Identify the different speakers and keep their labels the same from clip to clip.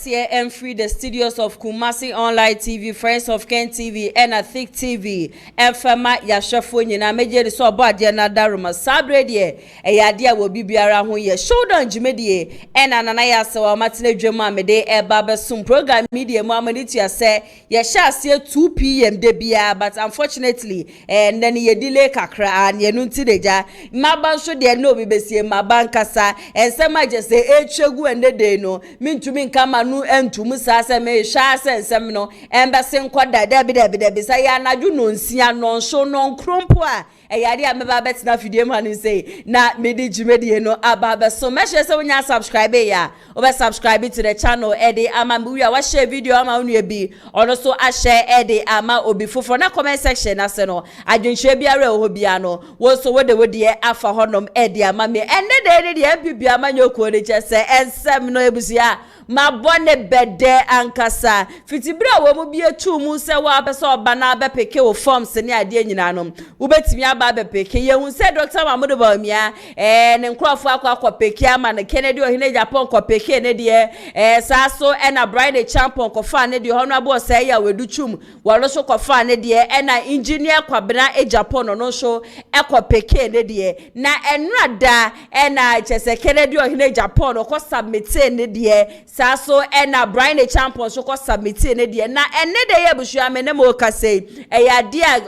Speaker 1: here and free the studios of Kumasi Online TV, Friends of Ken TV, and a Thick TV. And Fema Yashafuni, na major so bad na daruma. Sabre die, a yadia will be biara who ye showed on Jimedie, and Ananaya saw Martine Jema Mede, a Baba Sum program media Mamaditia say, ye shall see 2 p.m. debia, but unfortunately, and then ye delay kakra and ye nunti deja. Maban should ye no be besi, Mabankasa, and some I just say, Chogu and the day no. Min to min kama nu entu musa se me sha sensem no embassy nkwada debi say ya na ju no nsia no so no krompo a eyade ameba betina fidie ma no say na medi jimedie no ababa so me share say wonya subscribe ya obe subscribe to the channel ede ama we wa share video ama unu bi ono so a share ede ama obi fofo na comment section ase no adwenhwe biara ho bia no wo so wode afa honom ede ama me enne de NPP ama nyoko de chese ensem no ebusia ma bone bede ankasa fitibra wo mu bie tu mu se wa be so ba na be peke wo forms ne ade nyina no wo betimi aba be peke ye hu se Dr. Mahmoud Bawumia ne nkrofo akwa peke ama ne Kennedy ohine Japan ko peke ne de sa so na bride champion ko fa ne de honorable say ya wedu chum wo lo so ko fa ne de na engineer kwabena Japan no so ko peke ne de na enrada na chese Kennedy ohine Japan ko submit ne de so na Brian the champion so ko submit ne de na enne de ye busu amene mo ka say ya dia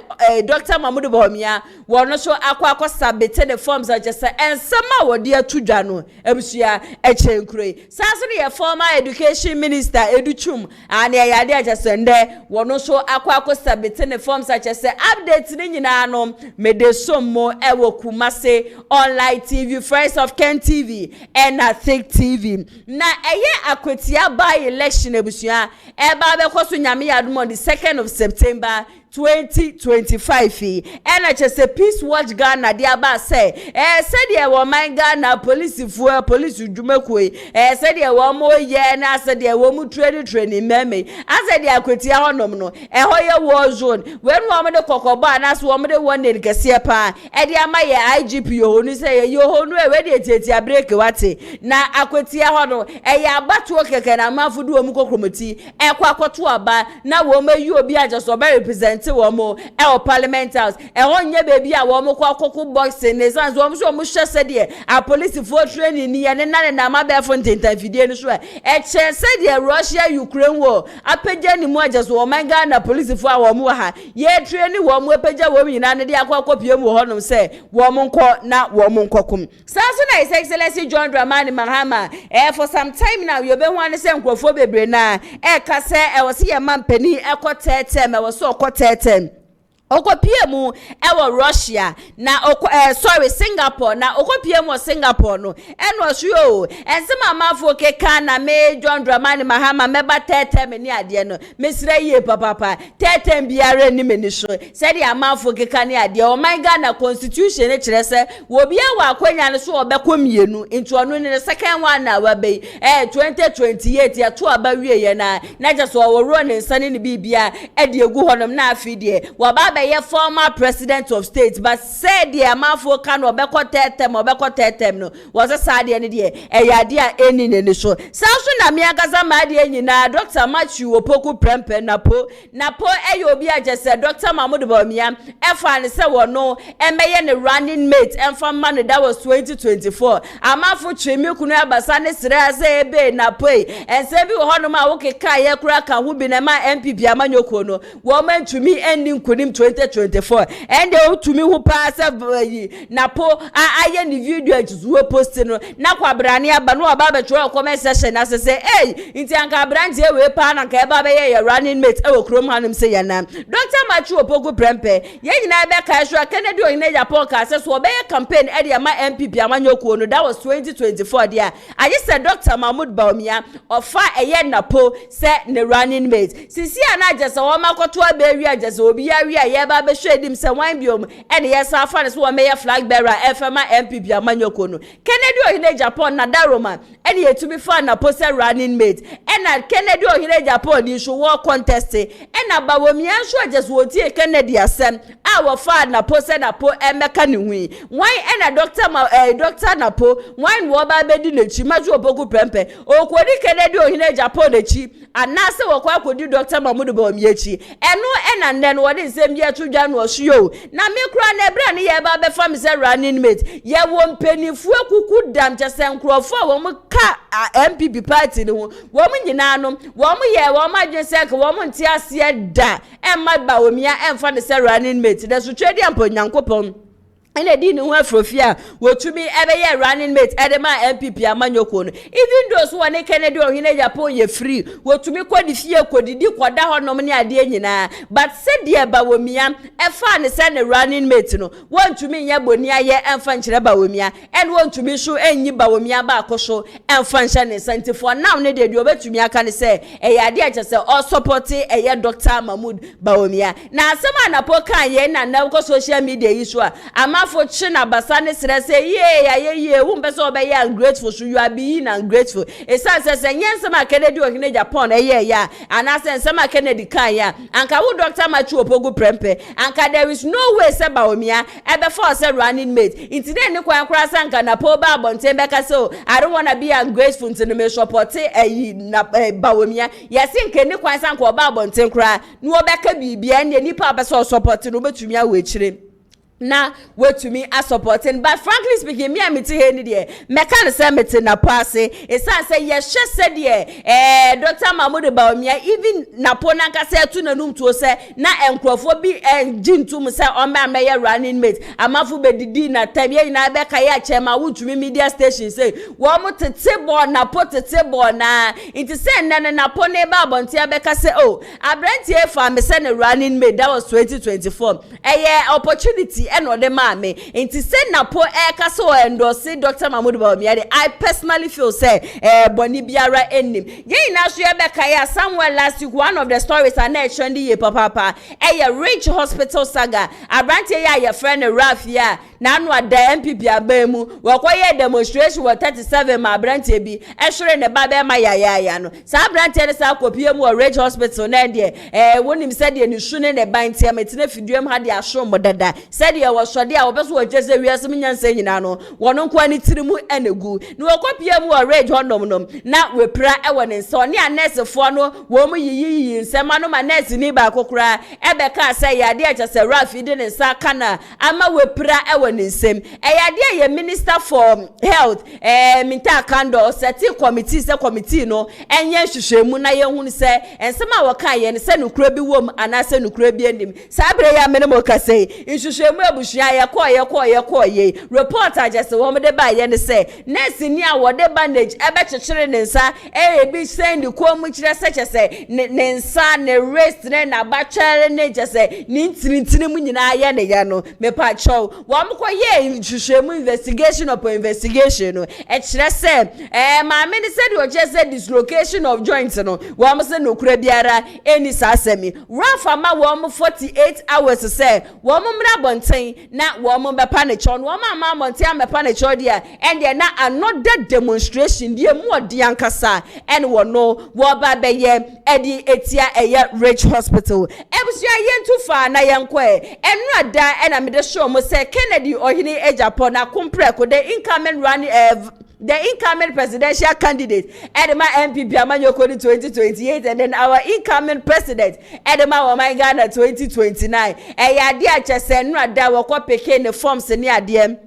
Speaker 1: Dr. Mahmoud Bawumia wono so akwa submit the forms just ensema wo de atudwa no ebusua echenkure so the former education minister Educhum and ya dia just nde wono so akwa submit the forms just update ni nyina no me de sommo ewo Kumasi Online TV, Friends of Ken TV, and a Thick TV na eye akwetia by election ebusua eba be kwaso nyame yadum on the 2nd of September 2025 and I just say peace watch Ghana dia ba say said ye wo man Ghana police dwumakoi said ye wo mo ye na said ye wo mu training meme said ye akwetia honom no hoye war zone when wo mo de kokoba na so wo mo de won ne kese pa de ama ye IGP yo nu say ye ho nu e we de tiatia break wate na akwetia hono ye abatuo keke na mafudu wo mu kokromoti kwakoto aba na wo mayi obi ajaso be represent womo parliament house honye baby a womo kwa kokko boxing ne sans womo so mo hwese de a police for training ni ne na ma be fo ntentan fidie no so chense de Russia Ukraine war apeja ni mo ajaso wo man Ghana police for womo ha ye training womo apeja womo nyina ne de akwa pie mu honom se womo nko na womo nkokum sanso na His Excellency John Dramani Mahama for some time now you be wan se nkrofo bebre na ka se wo se ye mampani ekotete me wo so okotete okopie mu ewo Russia na Singapore na okopie mu Singapore no eno so ensema amafo keka na me John Dramani Mahama meba tete me ni ade no mesira ye papa tete biara ni me ni so said the amafo keka ni ade o my Ghana constitution e kire se wo bia wa akwanya ne so obekọ mienu into ono ne second one na wa be 2028 ya to aba wie ye na just wo ro ne nsane ni bibia e de egu honom na afidie wa baba ye former president of state but said the amafo kan obekọ tetem no was a sad ne de ya de a eni ne so sanso na me agaza ma de nyina Dr. Matthew Opoku Prempe napo eyo obi agese Dr. Mahmoud Bawumia efa ne se wono emeye ne running mate emfa man that was 2024 amafo twemi kunu abasa ne sere ase ebe napo ense bi wo hono ma wo keka ye kura ka hu bi na ma NPP amanyoko no wo mantumi ending kunim 2024 and they to me who pass napo aye ni video to post no na kwabrane aba no aba be tro comment section na say hey inti anka brande we pa na ka eba be ye running mate e wo krom hanum say yana Dr. Matthew Opoku Prempe ye nyina be ka sure Kennedy ohine Japan ka say so be campaign e de ma NPP amanyoko no that was 2024 there I just said Dr. Mahmoud Bawumia ofa eye napo say ne running mate sisi ana just wo makoto aba just obi ya ba be hwedim se wan biom e de yesa afa ne so wo meya flag bearer FMA NPP amanyoko no Kennedy ohine Japan na daroma e de yetumi fa na post running mate e na Kennedy ohine Japan ni so war contest e na Bawumia so just wo tie Kennedy asem our father na po se na po emeka ni hui why ena doctor na po why wo ba bedi na chi maju opoku pempe okodi Kennedy ohine Japan na chi anase wo kwa akodi Dr. Mahmoud Bawumia chi eno ena nden wo de nsem ye tudwa no osuyo na me kura na ebra ne ye ba be fam se running mate ye wo mpenifu akuku dam chese nkrofo wo mu ka NPP party ne wo mu nyina no wo mu ye wo ma dwese ka wo mu nti ase da emma Bawumia emfa ne se running mate da so twedi ampo nyankopon ene di ne ho afrofia wotumi ebeye running mate edema NPP amanyoko no even those one Kennedy ohine Japan ye free wotumi kwadi fie kodidi kwada honom ne ade nyina but said ye Bawumia efa ne se ne running mate no wontumi nya boni aye emfa nkyere Bawumia en wontumi so enyi Bawumia ba akoso emfa nhyɛ ne senti for now ne de obetumi aka ne se eye ade a kyese all support eye Dr. Mahmoud Bawumia na asema na po kan ye na ko social media issue ama for china basane sere say ye wo mbe so be ya grateful so you are being ungrateful esan say nyensema Kennedy ohine Japan ya anase nsema Kennedy kan ya anka wo Dr. Machu opogu prempe anka there is no way say Bawumia ebe for say running mate intide ne kwan kra sanka na po ba bonten beka so I don't want to be ungrateful ntine me support na Bawumia yesi nke ne kwan sanka oba bonten kra no obeka bibia ne nipa be so support no betumi awechire na wetumi a supporting but frankly speaking me amiti he ni de meka ne say meti na passe esan say ye hye se de Dr. Mahmoud Bawumia even na pona nka say tu na num to say na enkrofo bi jintum say o ma ye running mate amafu bedidi na tabie na be ka ya chema wutumi media station say wo mo tete bo na po tete bo na it say na pona ba bonti abeka say oh Aspirant e fa me say na running mate that was 2024 opportunity eno de mame enti se na po kaso endorse Dr. Mahmoud Bawumia I personally feel say boni biara enim ye na so ye beka ya somewhere last week one of the stories are na trendy ye papa Rich Hospital saga Aspirant ya friend Rafia na anu ada NPP abemu wakoye demonstration wa 37 ma Aspirant bi ehwere ne ba be ma ya no sa Aspirant ne sa kopie mu Rich Hospital na de wonim se de ne sune ne ban tie metine fiduem ha de ahwo modada said ya was sode a obeso wajese wiasem nyansa nyina no wono nko ani tirimu enegu na wakopia mu rage honom nom na wepra ewo ne nso ne nurse fo no wo mu yiyi nsema no ma nurse ni ba kokora ebeka say ya de achese Rafi de ne nsa kana ama wepra ewo ne nsem ya de ye minister for health minta kando seti committee no enye hwehwemu na ye hu se ensema woka ye ne se nukura bi wom anase nukura bi enim sabre ya menemo kase hwehwemu abushia ye reporter just wo de ba ye ne se nurse ni a wo de bandage ebe chechire ne nsa bi send ko mu kire se ne nsa ne wrist ne na ba chere ne jese ni ntintini mu nyina ye ne ya no me pa chow wo mko ye hwehwemu investigation upon investigation no kire se ma me ne said o jese dislocation of joints no wo mo se no kura biara eni sa asemi rafa ma wo mo 48 hours se wo mo mra bonten na wo mo be pa ne chon wo ma monte am be pa ne chon dia and there na another demonstration dia mu odi ankasa and wo no wo ba be ye edi etia eye Rich Hospital ebusia ye ntu fa na ye nko enu ada na me de show mo say Kennedy ohini Japan na kumpre ko the incoming presidential candidate Edema NPP amanyoko 2028 and then our incoming president Edema Ghana 2029 ya dia chese nu ada wokọ peke ne forms ni adem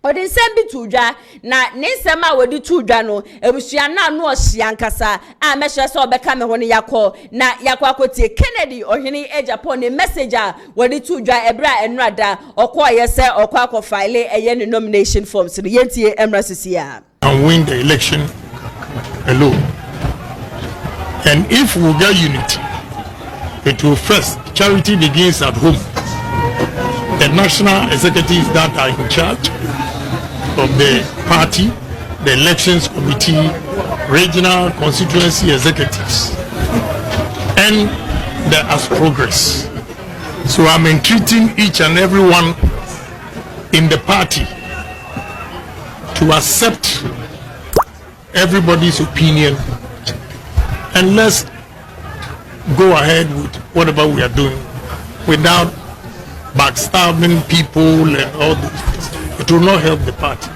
Speaker 1: odin sembi tudwa na ne nsema wodi tudwa no ebusua na no ohia nkasa a mehwe se obeka me ho ne yakọ na yakọ akotie Kennedy ohini Japan ne messenger wodi tudwa ebra enrada okọ yese okọ akofile eye ne nomination forms no yentie emrasisia
Speaker 2: and win the election alone. And if we get unity, it will first, charity begins at home. The national executives that are in charge of the party, the elections committee, regional constituency executives, and the as progress. So I'm entreating each and every one in the party to accept everybody's opinion and let's go ahead with whatever we are doing without backstabbing people and all this. It will not help the party.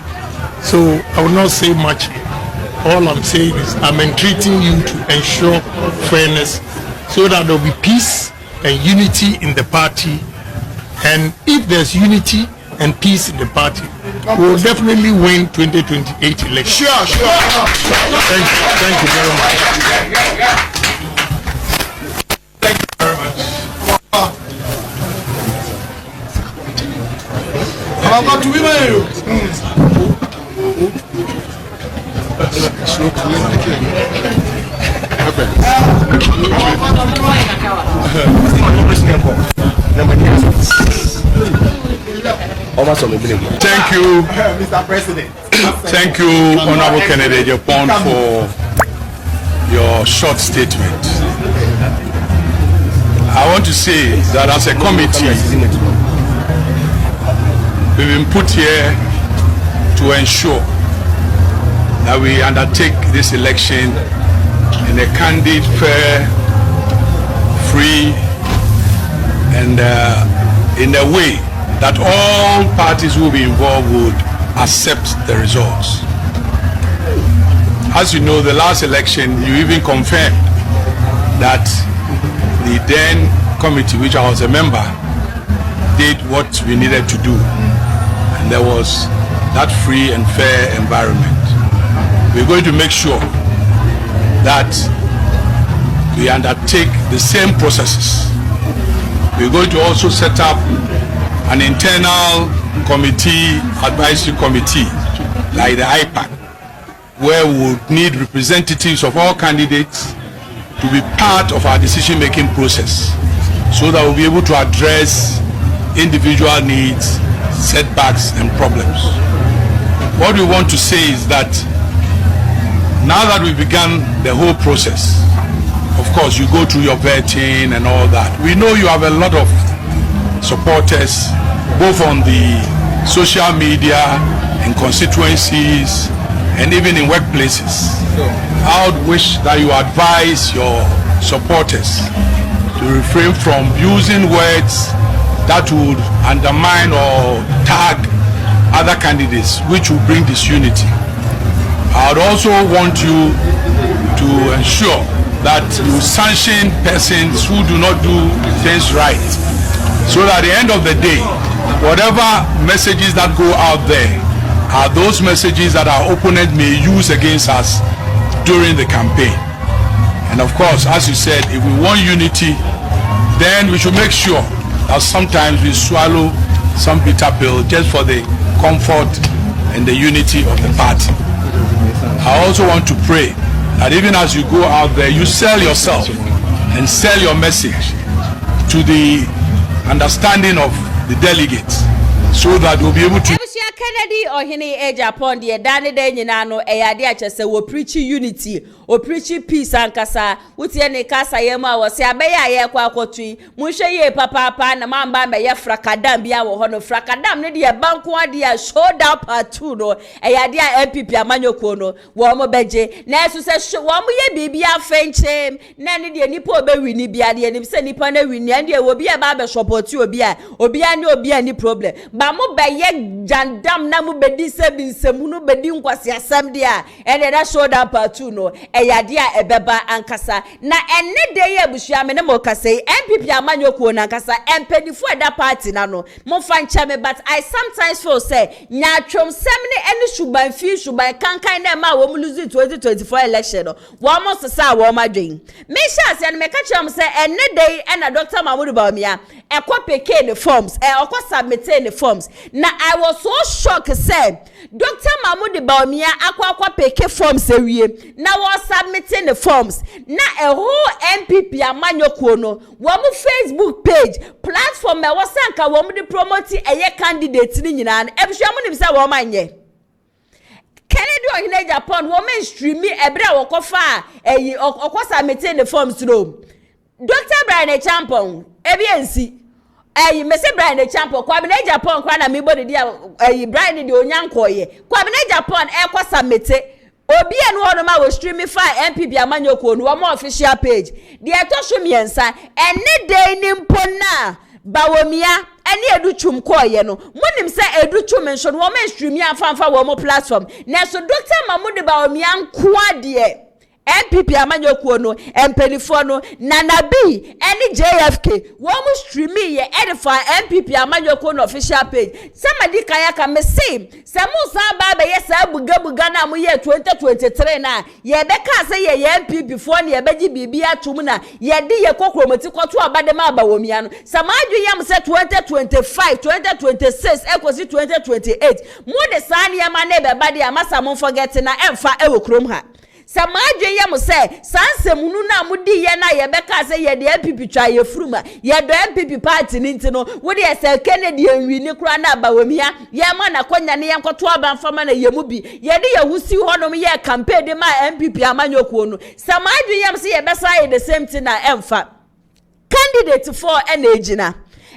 Speaker 2: So I will not say much. All I'm saying is I'm entreating you to ensure fairness so that there will be peace and unity in the party. And if there's unity and peace in the party, we will definitely win 2028 election.
Speaker 3: Sure.
Speaker 2: Thank you very much.
Speaker 3: Thank you very much. I'm about to
Speaker 4: Thank you,
Speaker 3: Mr. President.
Speaker 4: Thank you, Honorable Kennedy Ajapong, for your short statement. I want to say that as a committee, we've been put here to ensure that we undertake this election in a candid, fair, free, and in a way that all parties who will be involved would accept the results. As you know, the last election, you even confirmed that the then committee, which I was a member, did what we needed to do. And there was that free and fair environment. We're going to make sure that we undertake the same processes. We're going to also set up an internal committee, advisory committee, like the IPAC, where we would need representatives of all candidates to be part of our decision-making process, so that we'll be able to address individual needs, setbacks, and problems. What we want to say is that now that we've begun the whole process, of course, you go through your vetting and all that. We know you have a lot of supporters, both on the social media and constituencies and even in workplaces. I would wish that you advise your supporters to refrain from using words that would undermine or tag other candidates, which will bring disunity. I would also want you to ensure that you sanction persons who do not do things right, so that at the end of the day, whatever messages that go out there are those messages that our opponent may use against us during the campaign. And of course, as you said, if we want unity, then we should make sure that sometimes we swallow some bitter pill just for the comfort and the unity of the party. I also want to pray that even as you go out there, you sell yourself and sell your message to the understanding of the delegates, so that we'll be able to
Speaker 1: Kennedy or Hini AGYAPONG the Danny Denino Ayadia Chese will preach unity or preach peace and Kasa, Utiani Kasa Yema was Yabaya Yakwa Kotri, Musha ye papa na mamba ya frakadam bia wo hono frakadam ne de banko dia showed up atuno Ayadia NPP amanyo kono wo mo beje na so se wo mo ye bibia fenchem na ne de nipa obewini bia de ni se nipa na wini and de obi e ba be support obi a ne obi ani problem ba mo be ye jandam na mu bedi se binsemu no bedi nkwasi asam dia ene da showed up atuno Ayadia ebeba ankasa na enne de ye bushia me ne mo kase NPP amanyo kono ankasa empedifo da party na no mo fancha me, but I sometimes feel say nyatwom semne ene shuban fi shuban kankan na ma wo mu lose 2024 election no wo mo sesa wo madwen me sha se ne me ka kyerem se enne de na Dr. Mahmoud Bawumia ekopeke the forms submit the forms na I was so shocked say Dr. Mahmoud Bawumia akwa peke forms ewie na was submitting the forms na a whole NPP amanyoko no wo mu Facebook page platform e wasanka wo mu de promote eye candidate ni nyina na ebusua mu nim say wo manye Kennedy or Hini AGYAPONG wo mainstream ebre wo kofa submitting the forms no Dr. Brian Champon ebiensi mese Brian Champon kwa Hini AGYAPONG kwa na mibo de dia Brian de onyankoye kwa Hini AGYAPONG submit obi enu hono ma wo streamify NPP amanyoko no mo official page de etosho miensa ene dey ni mpona Bawumia ene educhum koye no monim se educhum nso no wo stream ya fanfa wo mo platform na so Dr. Mahmoud Bawumia nkoa de NPP amanyokuo no empenifo no Nanabi any JFK wo mu streaming ye edify NPP amanyokuo no official page somebody kaya ka me say samu san ba be ye sa buga na mu ye 2023 na ye be ka say ye NPP fo na ye beji bibi atum na ye de ye kokromoti kwoto abade ma Bawumia no samadwe yam say 2025 2026 ekosi 2028 mu de san ye ma na be bade amasa mo forget na emfa ewo krom ha Samadwe yam say sansemunu na mudi ye na ye beka say ye de MPP twa ye fruma ye do MPP party ninti no wo de say Kennedy enwi ni kura na Bawumia ye ma na konya ne yankoto abanfama na ye mu bi ye de ye husi honom ye campaign de ma MPP amanyokuo no Samadwe yam say ye besa ye the same thing na emfa candidate for enagina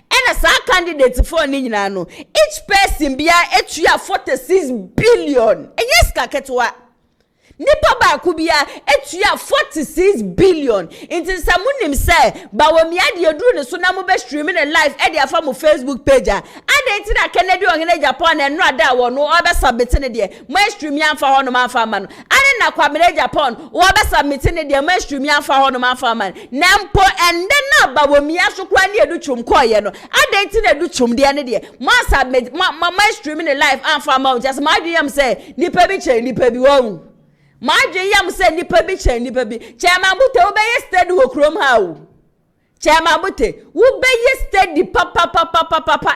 Speaker 1: ena sa candidate for ni nyina no each person bia etua 46 billion enyes ka ketwa nipa ba kubia etua 46 billion inti samunim say Bawumia de eduru ne so na mo be streaming live e de afa mo Facebook page a ade na Kennedy ohene Japan na no ada wo no obe submit ne de mo stream ya fa ho no ma fa ma no ade na kwamene Japan wo be submit ne de mo stream ya fa ho no ma fa ma na mpo ende na Bawumia so kwa ne edu chum koye no ade na edu chum de ne de mo submit ma streaming live an fa ma just ma adwem say nipa bi che nipa bi wo Madwe yam say nipa bi chen nipa bi Chairman Bute wo be ye steady wo krom ha o Chairman Bute wo be ye steady papa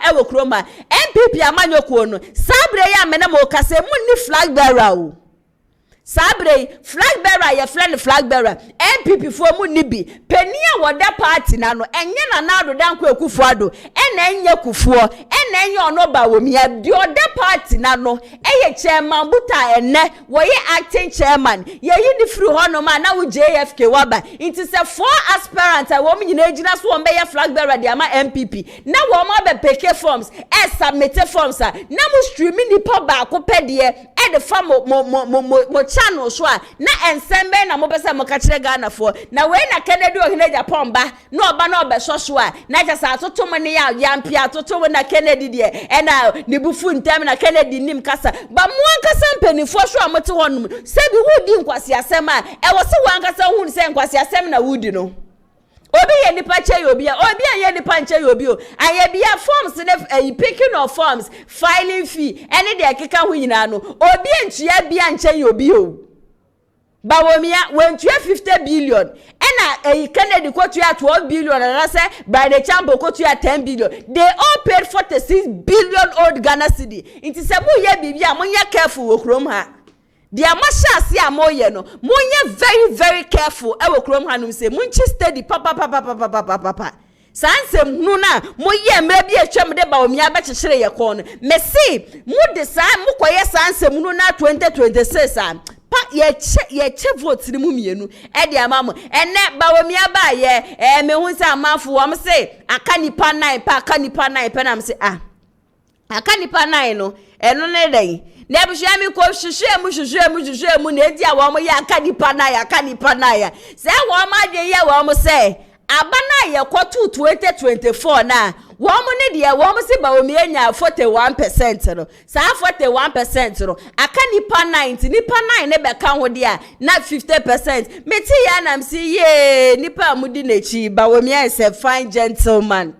Speaker 1: e wo krom ha NPP amanyokuo no sabre ya me na mo kase munni flag bearer o sabre flag bearer ye friend flag bearer NPP fo munni bi penia woda party na no enye na na adodanko ekufu ado ena enye kufuo ena enye ono Bawumia di oda party na no eye Chairman Buta ene wo ye acting chairman ye yi di free hono ma na wo JFK waba it is a 4 aspirant wo m nyina ejina so wo be ye flag bearer di ama MPP na wo ma be peke forms submit forms na mo streaming ni pa ba ko pede e de fa mo channel so na ensembe na mo pese mo ka kire Ghana for na we na Kennedy ohene Japan ba na oba na obe so na jasa atoto mo ne ya yampia atoto mo na Kennedy de e na ni bufu ntem na Kennedy nim kasa ba mo ankasa mpanifo so amote honum se bi wudi nkwasi asem a e wo se wo ankasa hu se nkwasi asem na wudi no obi ye nipa che obi ye nipa nche obi o aye bia forms ne picking of forms filing fee ene de akeka hu nyina no obi entua bia nche obi o Bawumia wentua 50 billion ena Kennedy kotua 12 billion and say by the chamber kotua 10 billion they all paid 46 billion old Ghana cedi inti se mo ye bibia mo ye careful wo krom ha dia mashasi amoye no monye very careful e wo krom hanum se munchi steady papa sansem hunu na moye mra bi atwam de Bawumia be kyekere ye kon me see mu de san mu koye sansem hunu na 2026 a pa ye che vote ni mu mienu e de amamo ene Bawumia ba ye me hu se amafo wo me se aka nipa 9 pa aka nipa 9 pa na me se aka nipa 9 no eno ne den na ebusua mi ko hwehwe mu na edi a wo mo ya aka nipa na ya se wo ma de ye wo mo se abana ye kwotu 2024 na wo mo ne de wo mo se Bawumia nya 41% no sa 41% no aka nipa 90 nipa 9 ne be ka ho de a na 50% meti ya na msi ye nipa amudi nechi Bawumia is a fine gentleman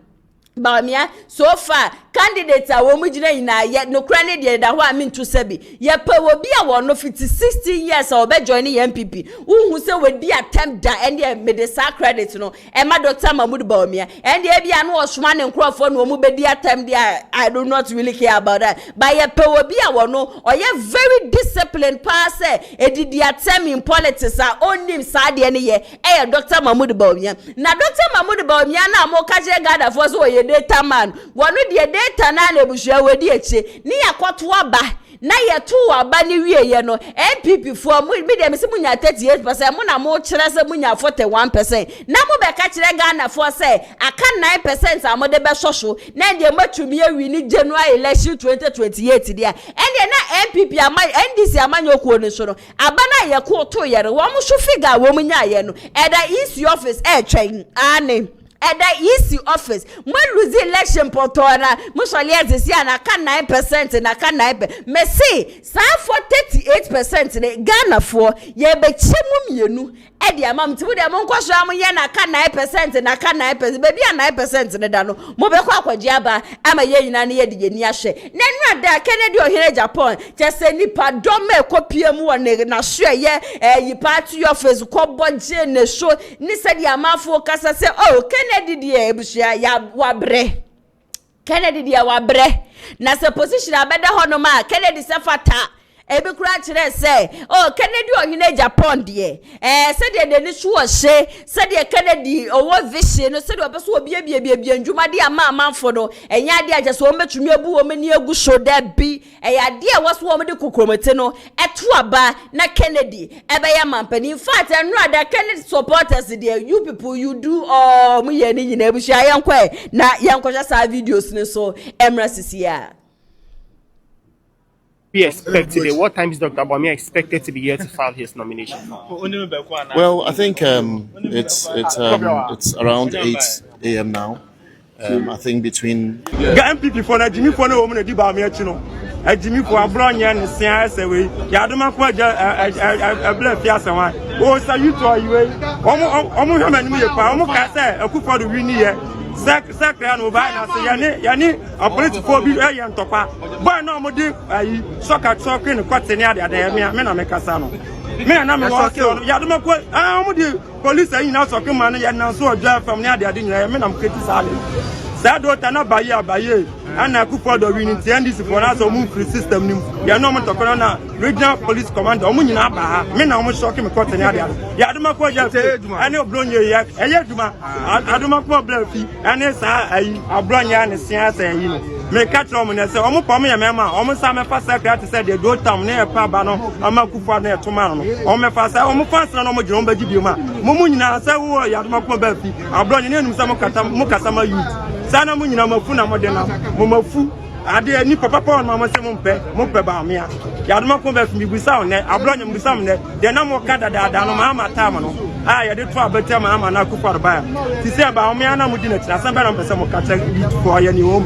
Speaker 1: Bawumia so far candidate a wo mugina ina ye no kra ne de da ho a mintu sebi ye pa wo bia wo no 60 years a obe join MPP uhu se we di attempt da ende me de sa credit no e ma Dr. Mahmoud Bawumia ende e bia no osoma ne nkrofo no mu be di attempt there I do not really care about that but ye pa wo bia wo no oye very disciplined person e di attempt in politics a onim sa de ne ye e Dr. Mahmoud Bawumia na Dr. Mahmoud Bawumia na mo ka je gada for so ye data man wono de tana na ebusua wedi eche ni yakoto aba na yeto aba ni wieye no NPP fo mu bi dem se munya 38% mu na mo kire se munya 41% na mo be ka kire Ghana fo se aka 9% amode be soso na de matumi awi ni January election 2028 dia ende na NPP ama NDC amanyokuo ni so no aba na yekoto yere wo mo so figure wo munya ye no eda east office twen ane at the EC office. When lose the election portona, Mushali this year, and I can 9%, and I can 9%. Me say, sign for 38% in Ghana for ye be chimum you. Eddie, amam to the Monkosha, I can 9%, and I can 9%, baby, 9% in the Dano. Mobekwa Jaba, I'm a year in the Yashe. Then there Kennedy or here Japan, just say nipa don't make copy more na sure yeah, you party your face, cop budget, show, ni said ya ma focus, say, oh, Kennedy dear, Bushia, ya wabre. Kennedy dear wabre. Na se position a better honoma, Kennedy sefata. Ebe kura chere say oh Kennedy ohine Japan de said the ni sure she said the Kennedy owo vision no said obeso obi ndwuma de ama amanfo no enya de aje so metumi abu o mani agu show da bi ya de waso o me de kokromete no eto aba na Kennedy ebe ya mampani in fact enu ada Kennedy supporters there you people you do mu ye ni nyina ebu sha yankwa na yankwa sa videos ni so emra sisia.
Speaker 5: Be expected. What time is Dr. Abami expected to be here to file his nomination?
Speaker 6: Well, I think it's around 8 a.m. now. I think between
Speaker 7: NPP for na Jimmy for na woman di ba me chino. Jimmy for ABRONYE Att cks we. Ya do ma ko a bla fiase wan. O sa you to you. Omo hwe mani me pa. Omo ka say akufo do win here. Secretary no ba na say yani a political bi e yan topa. Boy no mo di soccer ni kwate ni ade me na me kasa no. Me na me wo say ya do ma ko omo di police ayi na so ke man ya na so oja fam ni ade nyina me na mo keti sa do ta na baye ana akufo do win ti ndc for na so mu free system nim ya no mo tokoro na regional police commander omo nyina ba ha me na omo shock me kwate ni ade ya do ma ko ja ani obronye ya eye duma aduma ko bla fi ani sa ayi ABRONYE Att cks ayi no me catch omo na say omo pom ya mema omo sa me fa secretary say the do tam na e pa ba no ama akufo na e to ma no omo me fa say omo fans na omo jiro ba gibi ma mo nyina say wo ya aduma ko ba fi ABRONYE ne num sa mo kasa ma youth sana mo nyina mafu na mo de na mo mafu ade ni papa on ma se mo mpe ba me ya do ma ko ba fi mi busa on ne ABRONYE busa mo ne de na mo ka dada no ma mata mo no ya de to abete ma ama na akufo ba ti se ba o me na mo di na tira san ba na pese mo ka che for ya ni o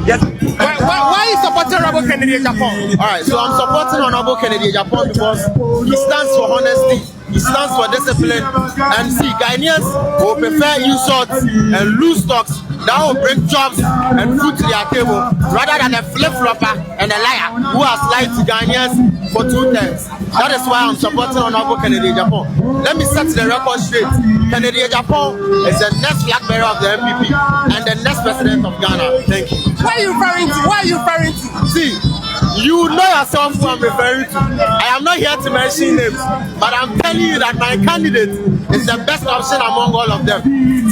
Speaker 7: yes.
Speaker 5: Why you supporting Honorable Kennedy Japan?
Speaker 6: all right, so I'm supporting Honorable Kennedy Japan because he stands for honesty. He stands for discipline. And see, Ghanaians will prefer insults and loose talks that will bring jobs and food to their table rather than a flip-flopper and a liar who has lied to Ghanaians for 2 terms. That is why I'm supporting Honorable Kennedy Japan. Let me set the record straight. Kennedy Japan is the next flag bearer of the NPP and the next president of Ghana. Thank you.
Speaker 5: Why are you referring to?
Speaker 6: See, you know yourself who I'm referring to. I am not here to mention names, but I'm telling you that my candidate is the best option among all of them.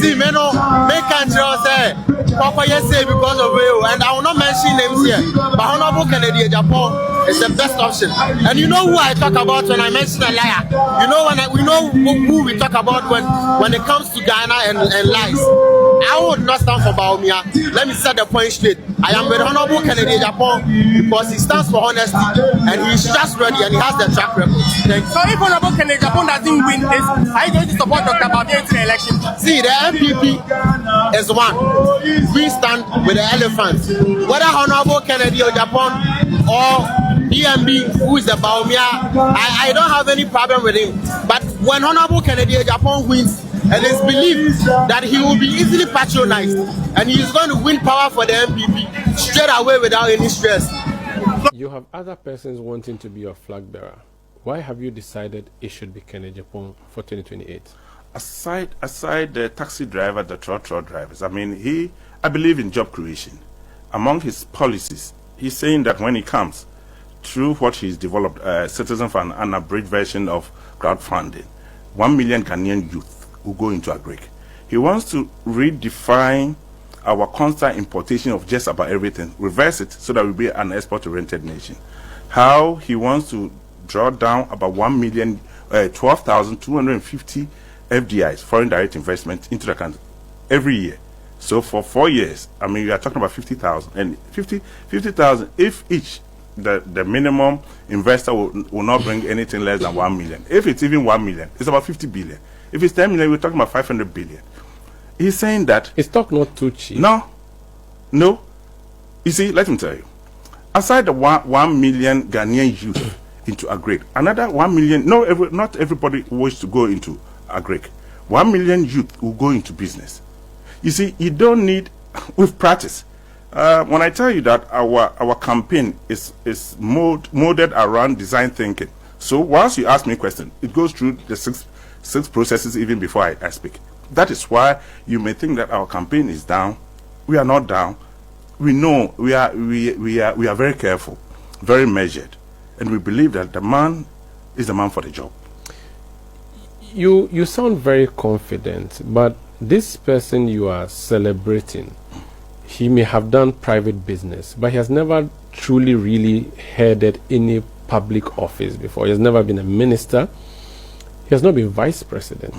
Speaker 6: See, me no make control say Papa say because of you, and I will not mention names here. But Honorable Kennedy Japan is the best option. And you know who I talk about when I mention a liar. You know we know who we talk about when it comes to Ghana and lies. I would not stand for Baumia. Let me set the point straight. I am with Honorable Kennedy Japan because he stands for honesty and he's just ready and he has the track record. Thank you.
Speaker 5: So if Honorable Kennedy Japan doesn't win this, are you going to support Dr. Abami in the election?
Speaker 6: See, the NPP is one. We stand with the elephants. Whether Honorable Kennedy Japan or DMB, who is the Baumia, I don't have any problem with him. But when Honorable Kennedy Japan wins, and it's believed that he will be easily patronized and he is going to win power for the NPP straight away without any stress.
Speaker 8: You have other persons wanting to be your flag bearer. Why have you decided it should be Kennedy Japan for 2028?
Speaker 9: Aside the taxi driver, the trotro drivers, I mean, I believe in job creation. Among his policies, he's saying that when he comes, through what he's developed, Citizen for an unabridged version of crowdfunding, 1 million Ghanaian youth will go into agric. He wants to redefine our constant importation of just about everything, reverse it so that we'll be an export-oriented nation. How he wants to draw down about 12,250 FDIs, foreign direct investment, into the country every year. So for 4 years, I mean, we are talking about 50,000, and 50,000 if each. The minimum investor will not bring anything less than 1 million. If it's even 1 million, it's about 50 billion. If it's 10 million, we're talking about 500 billion. He's saying that
Speaker 8: is stock not too cheap?
Speaker 9: No. You see, let me tell you. Aside the 1 million Ghanaian youth into agric, another 1 million. Not everybody wishes to go into agric. 1 million youth will go into business. You see, you don't need with practice. When I tell you that our campaign is molded around design thinking. So once you ask me a question, it goes through the six processes even before I speak. That is why you may think that our campaign is down. We are not down. We know we are very careful, very measured, and we believe that the man is the man for the job.
Speaker 8: You sound very confident, but this person you are celebrating, he may have done private business, but he has never truly really headed any public office before. He has never been a minister. He has not been vice president.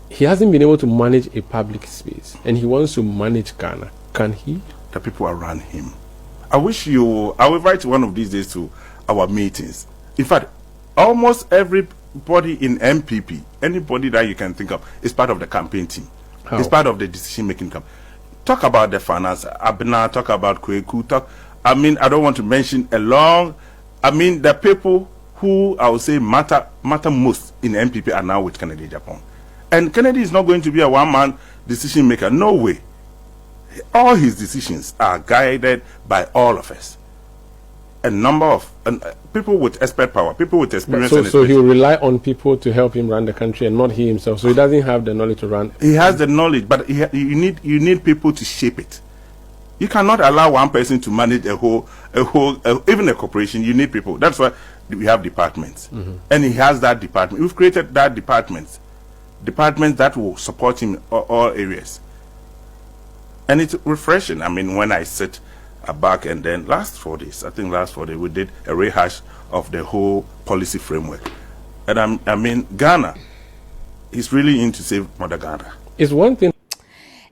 Speaker 8: He hasn't been able to manage a public space, and he wants to manage Ghana. Can he?
Speaker 9: The people around him. I will invite you one of these days to our meetings. In fact, almost everybody in NPP, anybody that you can think of, is part of the campaign team.
Speaker 8: How?
Speaker 9: It's part of the decision-making camp. Talk about the finance, Abna, talk about Kweku, I don't want to mention the people who I would say matter most in NPP are now with Kennedy Japan. And Kennedy is not going to be a one-man decision maker. No way. All his decisions are guided by all of us. A number of people with expert power, people with experience.
Speaker 8: So he will rely on people to help him run the country and not he himself. So he doesn't have the knowledge to run.
Speaker 9: He has the knowledge, but you need people to shape it. You cannot allow one person to manage even a corporation. You need people. That's why we have departments, and he has that department. We've created that departments that will support him in all areas. And it's refreshing. When I sit back and then last 4 days, we did a rehash of the whole policy framework. And Ghana is really in to save Mother Ghana.
Speaker 8: It's one thing.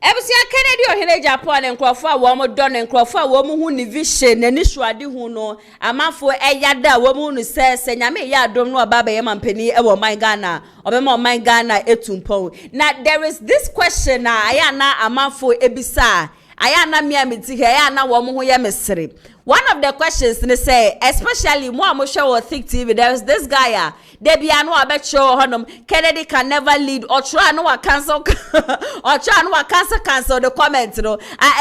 Speaker 1: Ebusia Kennedy ohene Japan enkrofo a wo mo don enkrofo a wo mo hu ni vision na ni suade hu no amafo eyada wo mo hu se nyame ya adom no baba ye mampani e wo man Ghana obema man Ghana etumpon. Now there is this question na aya na amafo ebisa aya na me amiti he aya na wo mo hu ye mesere. One of the questions they say, especially more show or thick TV, there's this guy, Debbie no bet show honum, Kennedy can never lead or try no cancel or try no cancel the comment, you know.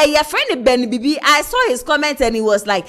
Speaker 1: Your friend Ben Bibi, I saw his comment and he was like,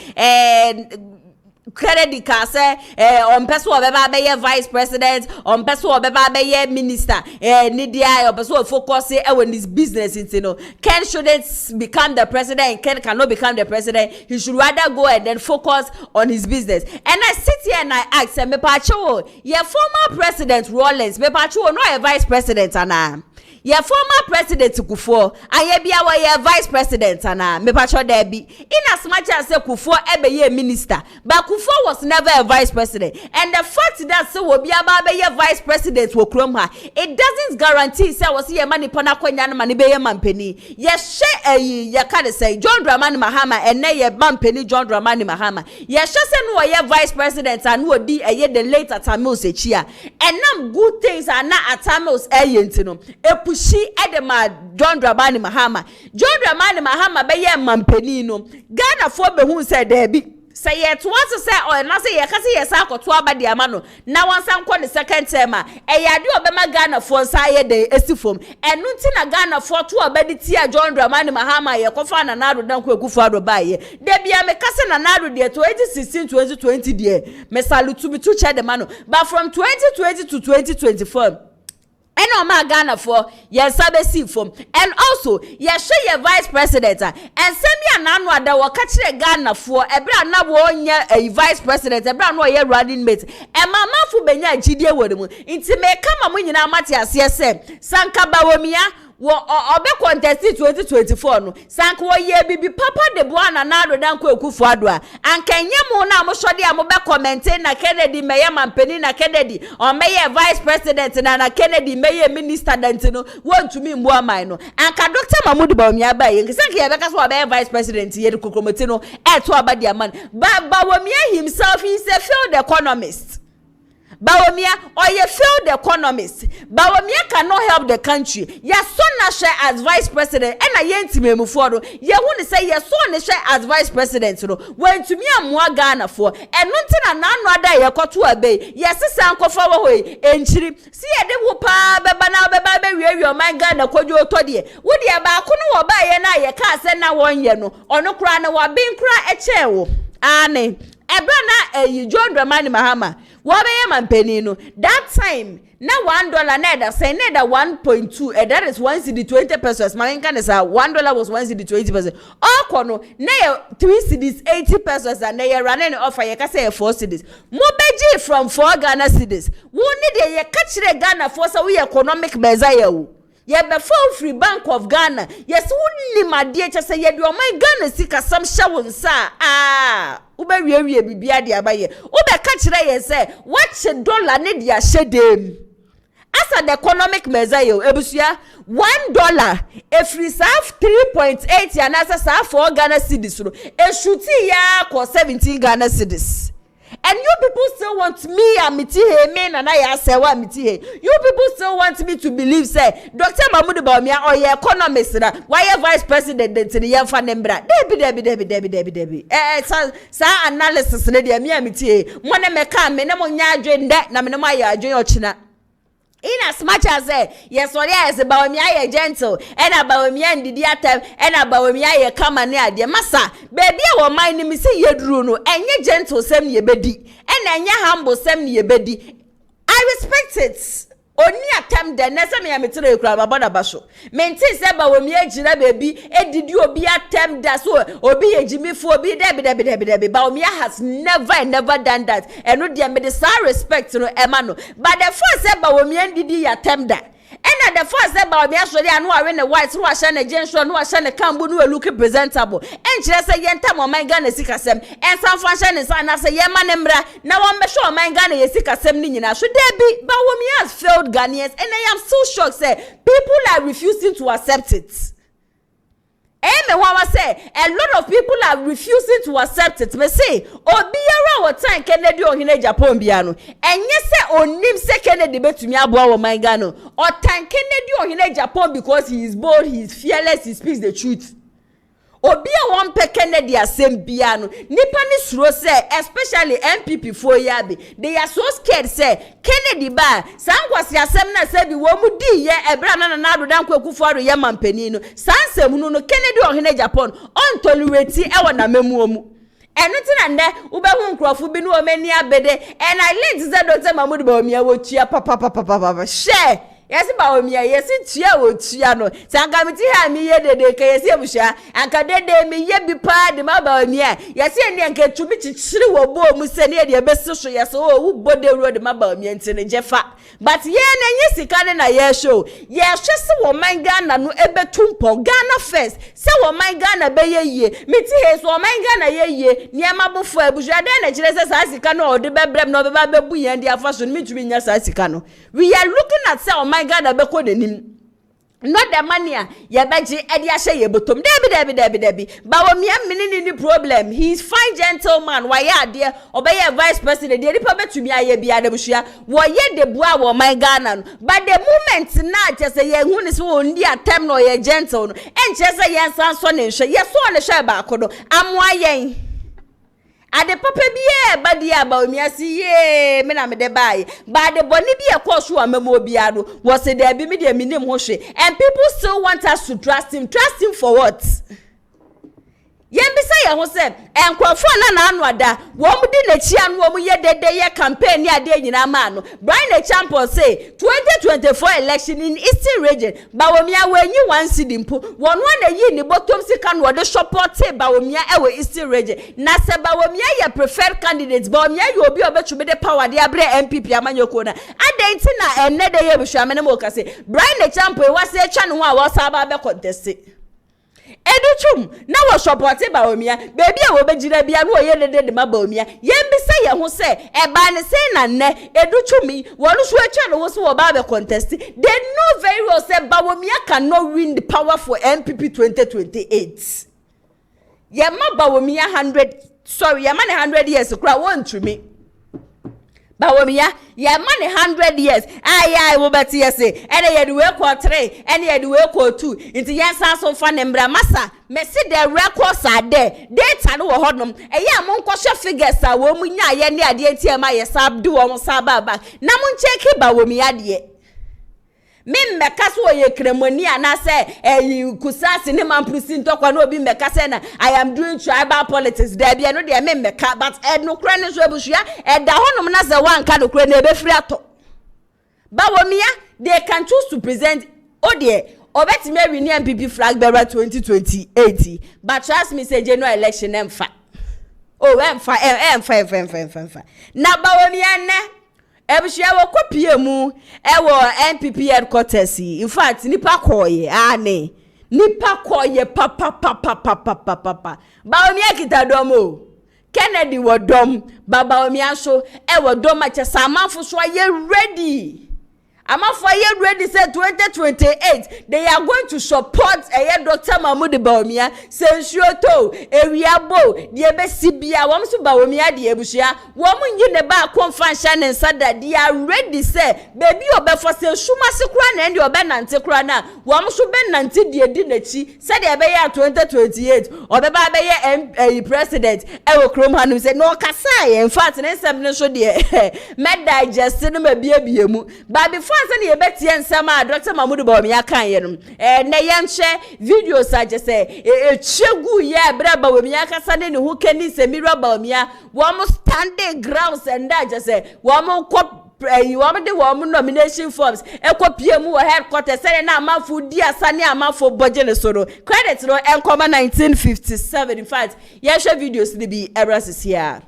Speaker 1: Kennedy can say on person obeba be vice president, on person obeba be minister, nidia or person focus on his business, you know. Ken shouldn't become the president, Ken cannot become the president. He should rather go and then focus on his business. And I sit here and I ask me pacho, your former president Rollins, me pacho no a vice president ana. Your former president Kufo, and ye our vice president, and me pacho there be. In as much as Kufo ebe ye minister, but Kufo was never a vice president. And the fact that so will be a vice president will chrome her. It doesn't guarantee say was ye money pona kwanya money be ye mampeni. Yes, ye can say John Dramani Mahama and nay ye mampeni John Dramani Mahama. Yes, say no ye vice president and would be a ye the late Atamils echia. And nam good things are not Atamils ayentino. Pushi edema John Dramani Mahama. John Dramani Mahama be ye mampeni no. Ghana for be who said there be. Say yet once to say or na say ye ka say yes akọ to aba dia ma no. Na wan san kọ the second term a. E ya de obema Ghana for say de esifom. Enu nti na Ghana for to aba di tia John Dramani Mahama ye kofa na nado dan ko ekufu ado ba ye. De bia me kase na nado de 2016 2020 de. Me salutu bi tu che de ma no. But from 2020 to 2024 and my Ghana for yes sabesi from and also yes show your vice president and send me an annual that will catch the Ghana for a brand now a vice president a brand no running mate and mama fu benya GD with him into me come when you know Matthias yes sanka bawomia obe contest 2024 no sanka wo ye bibi papa de boana na do dan ko ekufu ado a ankenye mu na mo sode a mo be comment na Kennedy meye mampeni na Kennedy o meye vice president na Kennedy meye minister dant no want to me mbo aman no anka Dr. Mahmoud Bawumia ba ye sanka ye be ka so be vice president ye kokromoti no e to abadi aman Bawumia himself is a failed economist. Bawumia or ye failed economist. Bawumia cannot help the country. Ya so na share as vice president and a yentimemufo no ye hu ne say ye so ne share as vice president no wantumi ammoa Ghana for eno ntina na anu ada ye kwoto abe ye sesa nkofa wo hoi enchiri si ye de wo pa beba na beba be wiawi man Ghana kwadwo otode wo de ba ko no wo ba ye na ye ka se na wonye no ono kra na wa bin kra eche wo ane ebra na John Dramani Mahama wo be ye mampani no that time na $1 na say na 1.2 that is 1 cedi 20 pesos man can say $1 was 1 cedi 20 pesos all no na 3 cedis 80 pesos and they running offer you can say 4 cedis mo beji from 4 Ghana cedis wo need ye ka kire Ghana for so we economic measure wo ye be full free Bank of Ghana yes wonni made che say ye do man Ghana sika sam hye wonsa ube wie bibia de abaye ube ka kire ye say what dollar ne dia hyedem as an economic measure ebusia $1 every serve 3.8 and as a 4 Ghana cedis no e shuti ya ko 17 Ghana cedis. And you people still want me amiti he me na ya say wa amiti he. You people still want me to believe say Dr. Mahmoud Bawumia or your economist na why vice president in the Yamfa Nembra. Debi. Sa analysis na dia me amiti he. Mo na me ka me na mo nya adwen de na me na ma ya adwen ochina. In as much as yes, or yes, Bawumia ye gentle, and a Bawumia and the atem, and a Bawumia ye come and near dear massa. Baby, our mind me say ye druno, and ye gentle send ye bedi, and ye humble send ye bedi. I respect it. Only attempt the nessa me amitire crab about a basho. Maintain say Bawumia jina baby, did you be attempt that so or be a Jimmy for be debi. Bawumia has never done that. And no dear me the respect to no Emano. But the first say Bawumia did attempt that. And at the first say Bawumia so they are no wearing the white who are shana gensho no shana cambu no looking presentable. And just say yenta mo my Ghana sikasem and some fashion is an as a yemanemra. Now I'm sure my Ghana sikasem nina should there be Bawumia has failed Ghanaians and I am so shocked say people are refusing to accept it. And what I say, a lot of people are refusing to accept it. Me say, Obiara what time Kennedy or Hine Japan Biano. And yes, say onim se Kennedy bet to me about my Ghana. Or time Kennedy or Hine Japan because he is bold, he is fearless, he speaks the truth. Obia one pe Kennedy asem biano. Nipa ni suro say, especially NPP for yabi. They are so scared say, Kennedy ba, sangwasi asem na sebi womu di ye ebra na nado dan kwekufaru ye mampenino. Sanse munu no Kennedy or Hine Japan on tolerate ewa na memu omu. Anything and there, Uber won't crawford be no many abede. And I learned that Dr. Mahmoud Bawumia wo chia papa share. Yes, Bawumia, yes, it's here with Chiano. Sangamiti ha me ye de kayesi abusha. Anka de me ye be pa de Bawumia. Yes, and yanke to be chiri wo bo mu se ne de beso so yes o wo bode road de Bawumia ntine jefa. But ye na ye sika na ye show. Ye hwese wo man Ghana no ebetumpo Ghana first. Se wo man Ghana be ye. Miti he so man Ghana ye. Niama bofo abusha de na kire se sa sika no de bebrem no be bu yan de afaso no mitumi nya sa sika no. We are looking at say my God, abeko denim. Not the money, ya beji edia she ye botom. Debi. Bawumia mini ni problem. He's fine gentleman. Why ya dear obey vice president. The republic to me aye bia de bushia. Wo ye de bua wo my Ghana. But the moment na just say ye hu ni so ndi atem no ye gentle no. En just say ye sanso ne hwe. Ye so ne hwe ba akodo. Amwa yen. Ade papa biye badi Bawumia si ye me na me de bai ba de boni biye ko so amemo bia do was there be me de minim ho hwe and people still want us to trust him for what? Yembi say ho se enkwafo na anu ada wo mu di na chia no wo mu ye dede ye campaign ni ade nyina ma no Brian Champion say 2024 election in Eastern region Bawumia wenyi 1 cedi mpo wonu na yi ni bottom sika no de support Bawumia ewe Eastern region na se Bawumia ye preferred candidate Bawumia ye obi obetube de power de abre NPP amanyoko na adenti na enne de ye buhwa me mo ka say Brian Champion wa se twa no a wo sa ba be contest Educhum na wo support Bawumia baby a wo begira bia no ye de ma Bawumia yembi say ye ho say e ba ne say na nne Educhum wonu so atwa no wo so wo ba be contest they know very well say Bawumia cannot win the power for NPP 2028 ye ma Bawumia 100 sorry ye ma 100 years kra won to me Bawomia, ya money 100 years. Aye, wo beti yese. Ene ye duwe kwa 3, ene ye duwe kwa 2. Inti yansa so fa nembra masa. Me see the records are there. Data no wo hodnom. Eya mo nkoshe figures a wo mu nya ye ne ade enti ma ye sab do wo mo sababa. Na mo ncheki bawomia de. Me mekaso ye kremoni anase kusasi ne mamprusi ntokwa na obi mekase na I am doing tribal politics there bia no de me meka but no kra ne so abusua da honom na se wanka no kra na ebefiri ato bawomia they can choose to present odie obetime win NPP flag bearer 2028 but trust me say general election emfa emfa na bawomia ne Ebusua wo kopie mu ewo NPP headquarters. In fact, nipa koye ane. Nipa koye papa. Baomia kita domo. Kennedy wo dom, baomia so ewo dom ache samanfo so ye ready. Amafo ye ready say 2028 they are going to support Dr. Mahmoud Baomia sensuoto ewiabo de ebesibia wom so Baomia de ebusua wom nyi ne ba konfansha ne nsada they are ready say baby obefo se suma se kura na ndi obenante kura na wom so benante de edi nachi say de ebeye 2028 obeba beye president ewo krom hanu say no kasa in fact ne nsem ne so de me digest ne mabia mu ba before say ye betie nsema Dr. Mahmoud Baomia kan ye no na ye nhye videos a je say chegu ye bra Baomia kasa ne hu kani se mira Baomia wo standing grounds and that je say wo mo de wo nomination forms ekopie mu wo headquarters say na amafo di asane amafo boje ne soro credit no enkoma 1957 in fact ye hwe videos ni bi errors here.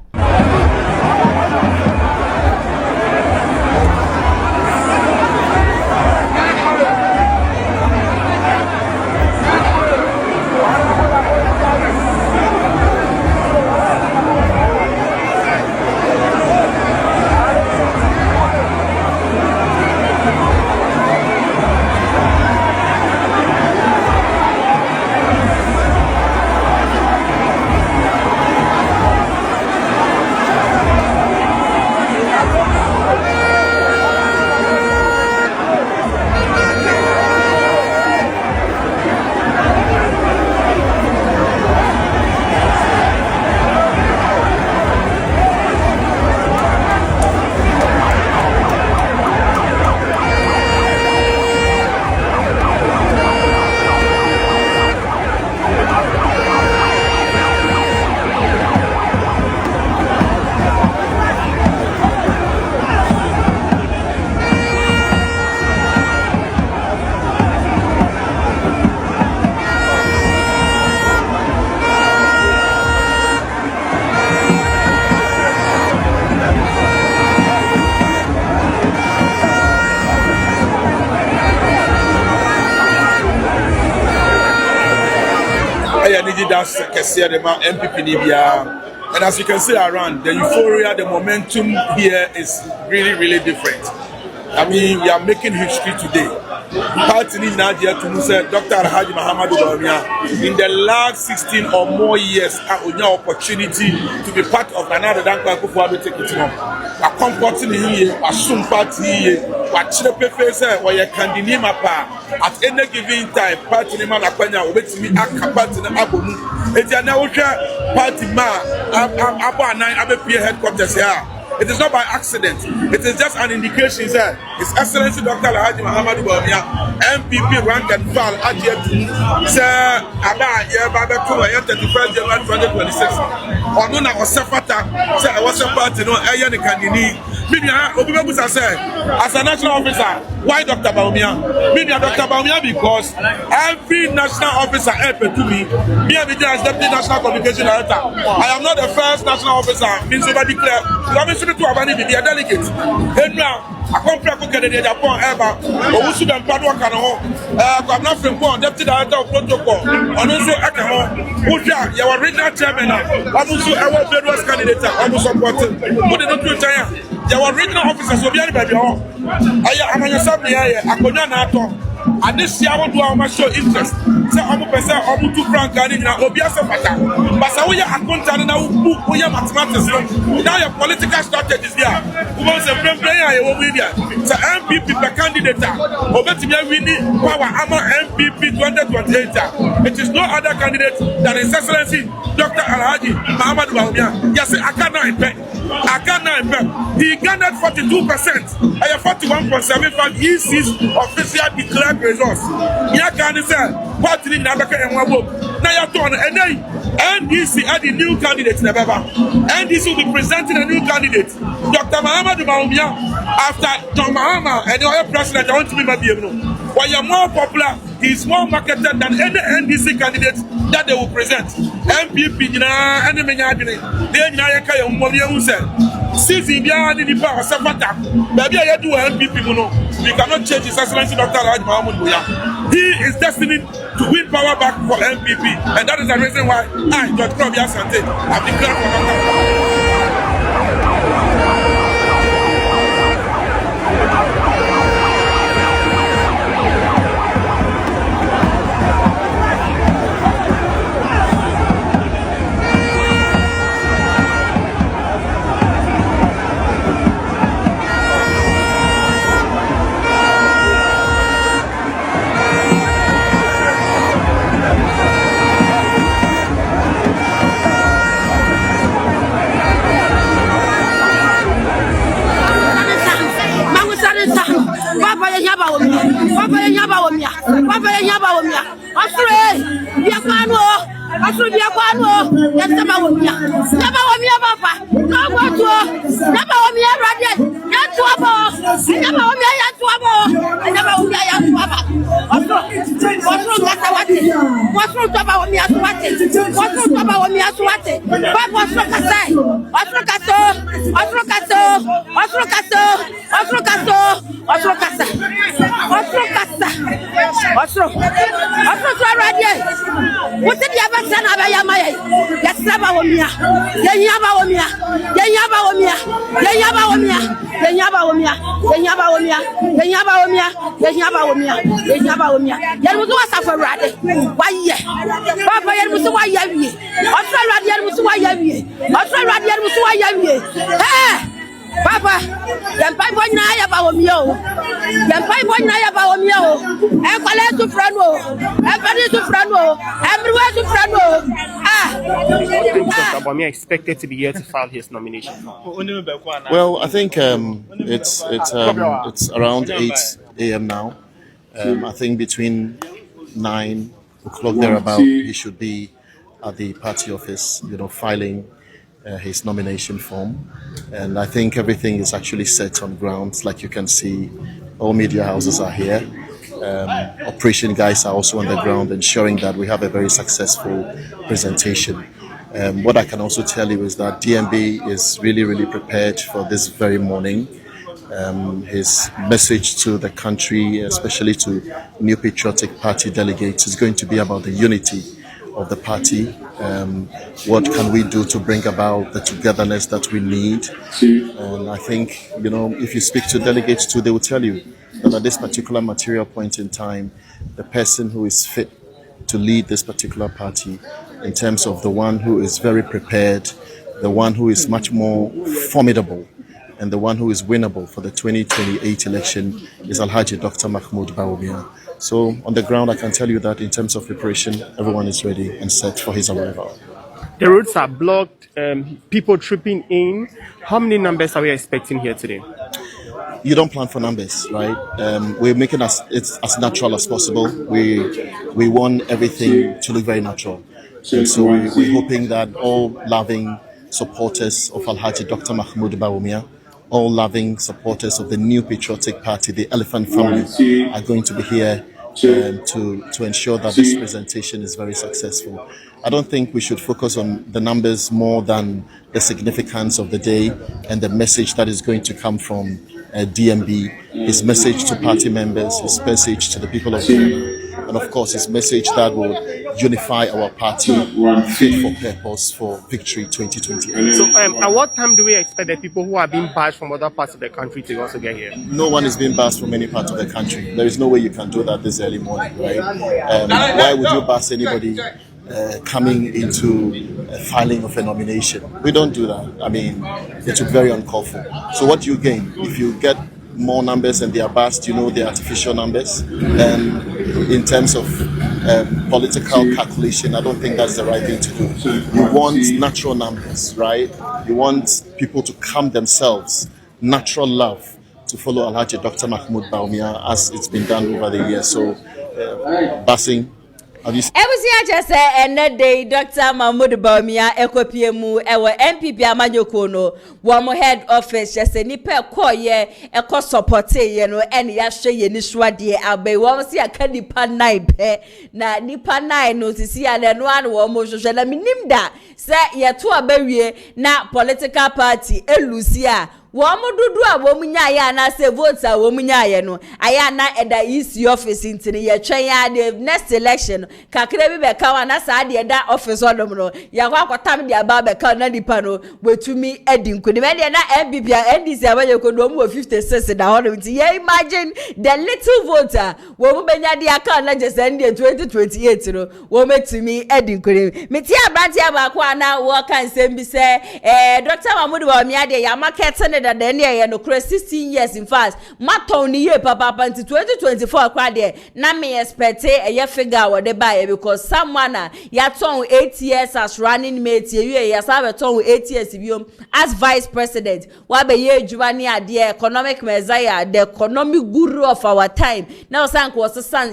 Speaker 4: That's NPP NPP. And as you can see around, the euphoria, the momentum here is really different. I mean, we are making history today. Party Nadia to say Dr. Alhaji Muhammad Baomia in the last 16 or more years have an opportunity to be part of another Dankwa Kufuabe take it home. A comfort in here, a soon party, what Chilepe face, or your candy at any given time, party Niman Aquania will wait to me at Kapati Abu. It's a now party ma, Abu headquarters here. It is not by accident. It is just an indication that His Excellency Dr. Alhaji Muhammad Baomia, NPP rank and file AGYAPONG Sir Aba Yeba 31st January 2026. Onuna Osefata said I was a party no Ayan Kandini. Media Obimabusa said, as a national officer, why Dr. Baomia? Media Dr. Baomia because every national officer helped to me. Me and as Deputy National Communication Director. I am not the first national officer, means over declare. To Abani be a delegate. And now, a company candidate upon ever, or who should have Padua Cano, I'm not from one, Deputy Director of Protocol, and also Akamo, Uja, your regional chairman, also our federal candidate, almost supported. What did not do Your regional officers will be able to be I am an assembly, I could not. and this year I want to show interest. Say I'm person I'm too frank and na obi ase fata. But say we are accountant na we are mathematics. Now your political strategies there. We want to bring player we there. So NPP per candidate. Obetimi winning power ama NPP 2028. It is no other candidate than His Excellency Dr. Alhaji Muhammad Bawumia. Yes, I cannot impede. He garnered 42%. I have 41.75 EC's official declared results. Ya can say what in Nabaka and Wabo. Now you're done and then NDC had a new candidate in Ababa. NDC will be presenting a new candidate. Dr. Muhammad Bawumia after John Mahama and the other president I want to be my BMO. While you're more popular, he's more marketed than any NDC candidate that they will present. MPP, any many they Nayaka Molia said, since India did the power of Sabata, maybe I do MPP, we cannot change His Excellency Dr. Alhaji Muhammad Bawumia. He is destined to win power back for MPP, and that is the reason why I, George Krobia Sante, have declared for Dr. Papa, yan pa boy na ya ba o mi o. Yan pa boy na ya ba o mi o. E kwale to friend o. E padi to friend o. Everywhere to friend o.
Speaker 5: Dr. Bawumia expected to be here to file his nomination.
Speaker 6: Well, I think it's around 8 a.m. now. I think between 9 o'clock thereabout, he should be at the party office, filing his nomination form. And I think everything is actually set on ground. Like you can see, all media houses are here. Operation guys are also on the ground, ensuring that we have a very successful presentation. What I can also tell you is that DMB is really, really prepared for this very morning. His message to the country, especially to New Patriotic Party delegates, is going to be about the unity of the party. What can we do to bring about the togetherness that we need? And I think, if you speak to delegates too, they will tell you that at this particular material point in time, the person who is fit to lead this particular party, in terms of the one who is very prepared, the one who is much more formidable, and the one who is winnable for the 2028 election, is Alhaji Dr. Mahmoud Bawumia. So on the ground, I can tell you that in terms of preparation, everyone is ready and set for his arrival.
Speaker 5: The roads are blocked, people tripping in. How many numbers are we expecting here today?
Speaker 6: You don't plan for numbers, right? We're making it as natural as possible. We want everything to look very natural. And so we're hoping that all loving supporters of Alhaji Dr. Mahmoud Bawumia, all loving supporters of the New Patriotic Party, the Elephant family, are going to be here to ensure that this presentation is very successful. I don't think we should focus on the numbers more than the significance of the day and the message that is going to come from DMB, his message to party members, his message to the people of Ghana, and of course his message that will unify our party fit for purpose for victory 2028.
Speaker 5: So at what time do we expect the people who are being bashed from other parts of the country to also get here?
Speaker 6: No one is being bashed from any part of the country. There is no way you can do that this early morning, right? Why would you bash anybody coming into filing of a nomination? We don't do that. I mean, it would be very uncalled for. So what do you gain if you get more numbers and they are bashed? You know, the artificial numbers. In terms of political calculation, I don't think that's the right thing to do. You want natural numbers, right? You want people to calm themselves, natural love, to follow Alhaji Dr. Mahmoud Bawumia as it's been done over the years. So, Basing, have you
Speaker 1: just say and day Dr. Mahmoud Bawumia ekopiemu ewo NPP amanyokono wo head office just say nipa koye eko support ye no ene ya hwe ye ni swade abai wo se aka nipa nine pe na nipa nine no sisi ya le no an wo mo hwehwe na minim da se ye to abawie na political party elusia Womu dudu a womu nyaye na se votes a womu nyaye no aya na eda EC office ntini ye twen ya the next election kakra bi be ka wa na sa de eda office odom no ya kwa kwatam de aba be ka na dipa no wetumi edi nkuni me de na MPP a NDC abaye ko do mu 56 da hono nti ye imagine the little voter womu benya de aka na just end 2028 no womu etumi edi nkuni meti abranti abakwa na wo kan sem bi se Dr. Mahmoud Bawumia de ya market that then yeah no 16 years in fast maton ni ye papa until 2024 kwa de na me expect a figure what they buy because someone ya ton 8 years as running mate ye ya sabe ton 8 years biom as vice president wa be ye adwuma ne ade economic messiah the economic guru of our time now sank was san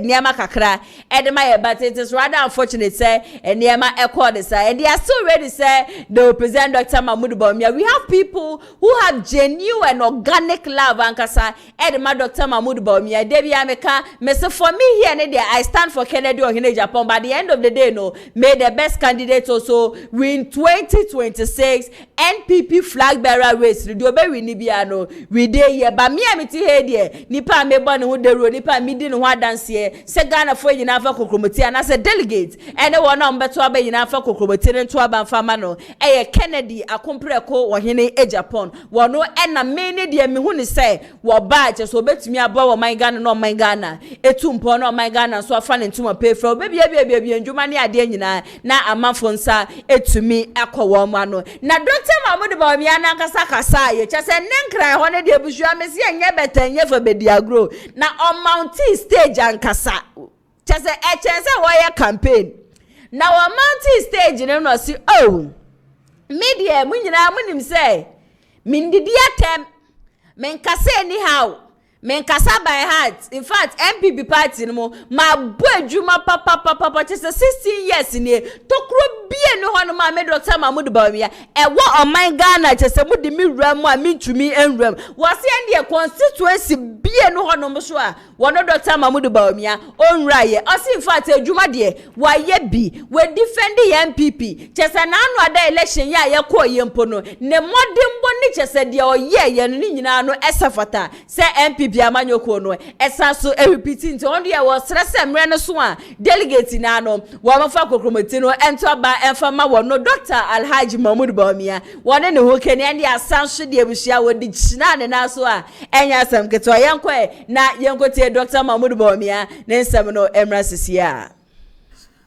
Speaker 1: niema kakra edema ye but it is rather unfortunate say niema echo say and they are still ready say they will present Dr. Mahmoud Bawumia. We have people who have genuine and organic love ankasa edema Dr. Mahmoud Bawumia debi ameka me say for me here ne there I stand for Kennedy or Japan, but at the end of the day no may the best candidate also win 2026 NPP flag bearer race do obe win bia no we dey here but me amiti here there nipa me born who dey road nipa me di no ho dance here say Ghana for nyina fa kokromoti and as a delegate and the one on beto aba nyina fa kokromoti ne to aba mfama no Kennedy akompreko wo hene Japan wono ena many de me hu ni say wo ba che so betumi aba wo man Ghana no man Ghana etumpo no man Ghana so afa ne ntuma pay for bia ndwuma ne ade nyina na amafo nsa etumi akọwo mu ano na Dr. Mahmoud Bawumia na kasa ye che se nenkran ho ne de busua me se enye betenye for bediagro na on mountain stage ankasa che se wo ye campaign na on mountain stage no si oh media munyina munim say mindidi atem menkasa anyhow menkasa by heart in fact MPP party no ma bo adwuma papa chese 16 years ni tokro bie no hono ma me Dr. Mahmoud Bawumia wo oman Ghana chese mudi mi wram a mitumi enwram wose en de constituency bie no hono mo so a wono Dr. Mahmoud Bawumia onwra ye osi in fact adwuma de wa ye bi we defend the MPP chese na anu ada election ya ye ko ye mpo no ne modembo ni chese de ye no ni nyina no esafata se MPP biamanyoko no esa so repeating nti on dia was resemre no so a delegate na no wo mafa kokromoti no ento ba enfama wo no Dr. Alhaji Mahmoud Bawumia wone ne ho kani ande asanso de abusia wo di china ne na so a enya asam keto yenko na yenko tie Dr. Mahmoud Bawumia ne nsem no emra sisia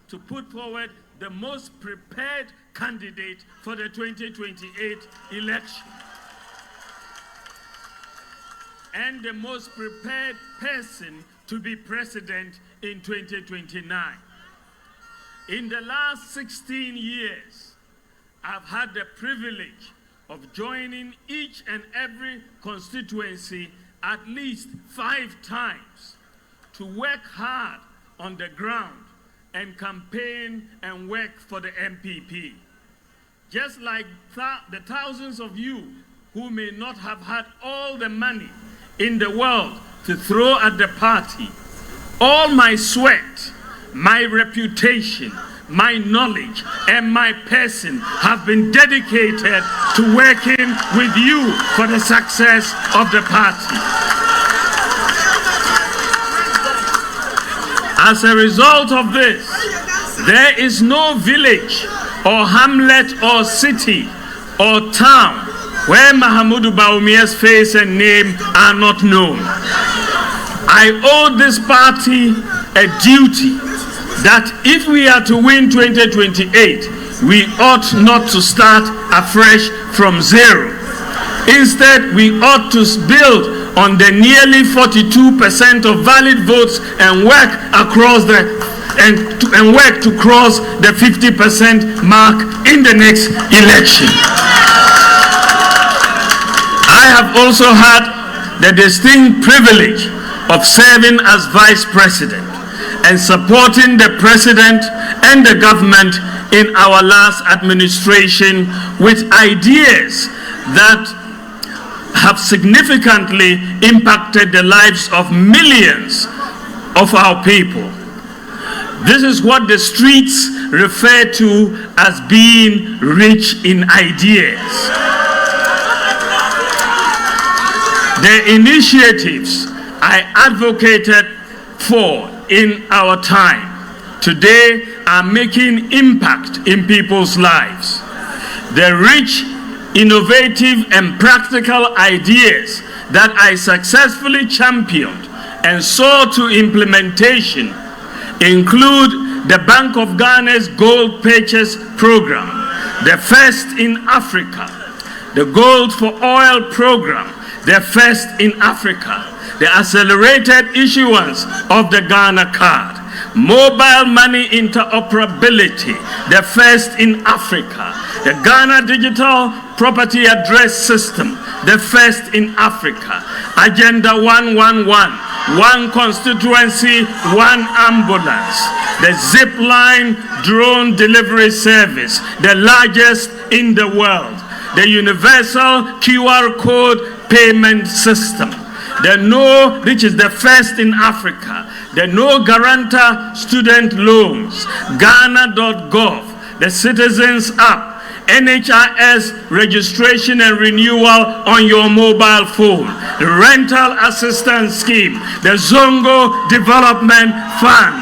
Speaker 10: to put forward the most prepared candidate for the 2028 election and the most prepared person to be president in 2029. In the last 16 years, I've had the privilege of joining each and every constituency at least 5 times to work hard on the ground and campaign and work for the MPP. Just like the thousands of you who may not have had all the money in the world to throw at the party, all my sweat, my reputation, my knowledge, and my person have been dedicated to working with you for the success of the party. As a result of this, there is no village or hamlet or city or town where Mahamudu Bawumia's face and name are not known. I owe this party a duty that if we are to win 2028, we ought not to start afresh from zero. Instead, we ought to build on the nearly 42% of valid votes and work across and work to cross the 50% mark in the next election. I have also had the distinct privilege of serving as Vice President and supporting the President and the government in our last administration with ideas that have significantly impacted the lives of millions of our people. This is what the streets refer to as being rich in ideas. The initiatives I advocated for in our time today are making impact in people's lives. The rich, innovative, and practical ideas that I successfully championed and saw to implementation include the Bank of Ghana's Gold Purchase Program, the first in Africa, the Gold for Oil Program, the first in Africa, the accelerated issuance of the Ghana card, mobile money interoperability, the first in Africa, the Ghana Digital Property Address System, the first in Africa, Agenda 111, one constituency, one ambulance, the Zipline drone delivery service, the largest in the world, the universal QR code payment system, the No, which is the first in Africa, the No Guarantor student loans, Ghana.gov, the Citizens app, NHIS registration and renewal on your mobile phone, the rental assistance scheme, the Zongo Development Fund,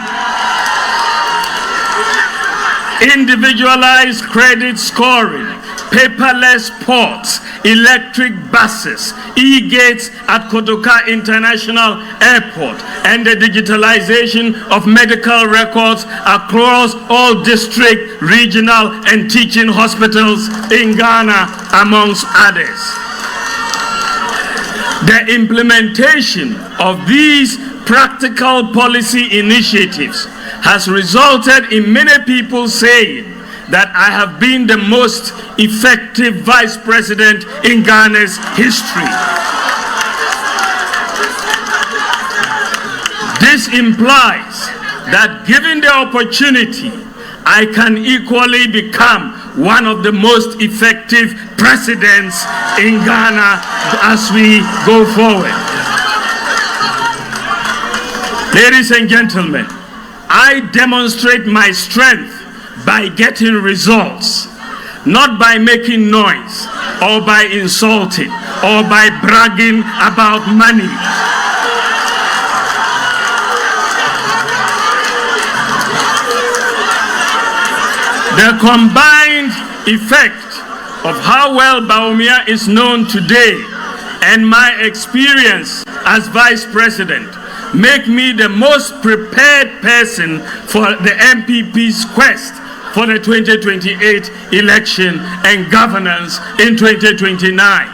Speaker 10: individualized credit scoring, paperless ports, electric buses, e-gates at Kotoka International Airport, and the digitalization of medical records across all district, regional, and teaching hospitals in Ghana, amongst others. The implementation of these practical policy initiatives has resulted in many people saying that I have been the most effective vice president in Ghana's history. This implies that given the opportunity, I can equally become one of the most effective presidents in Ghana as we go forward. Ladies and gentlemen, I demonstrate my strength by getting results, not by making noise or by insulting or by bragging about money. The combined effect of how well Bawumia is known today and my experience as vice president make me the most prepared person for the NPP's quest for the 2028 election and governance in 2029.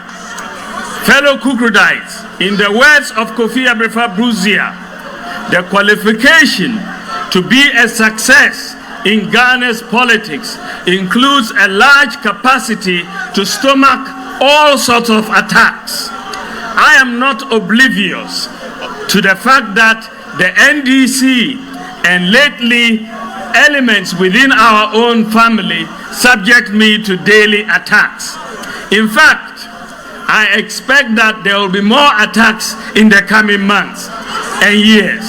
Speaker 10: Fellow Kukrudites, in the words of Kofi Abrefa-Bruzia, the qualification to be a success in Ghana's politics includes a large capacity to stomach all sorts of attacks. I am not oblivious to the fact that the NDC and lately elements within our own family subject me to daily attacks. In fact, I expect that there will be more attacks in the coming months and years.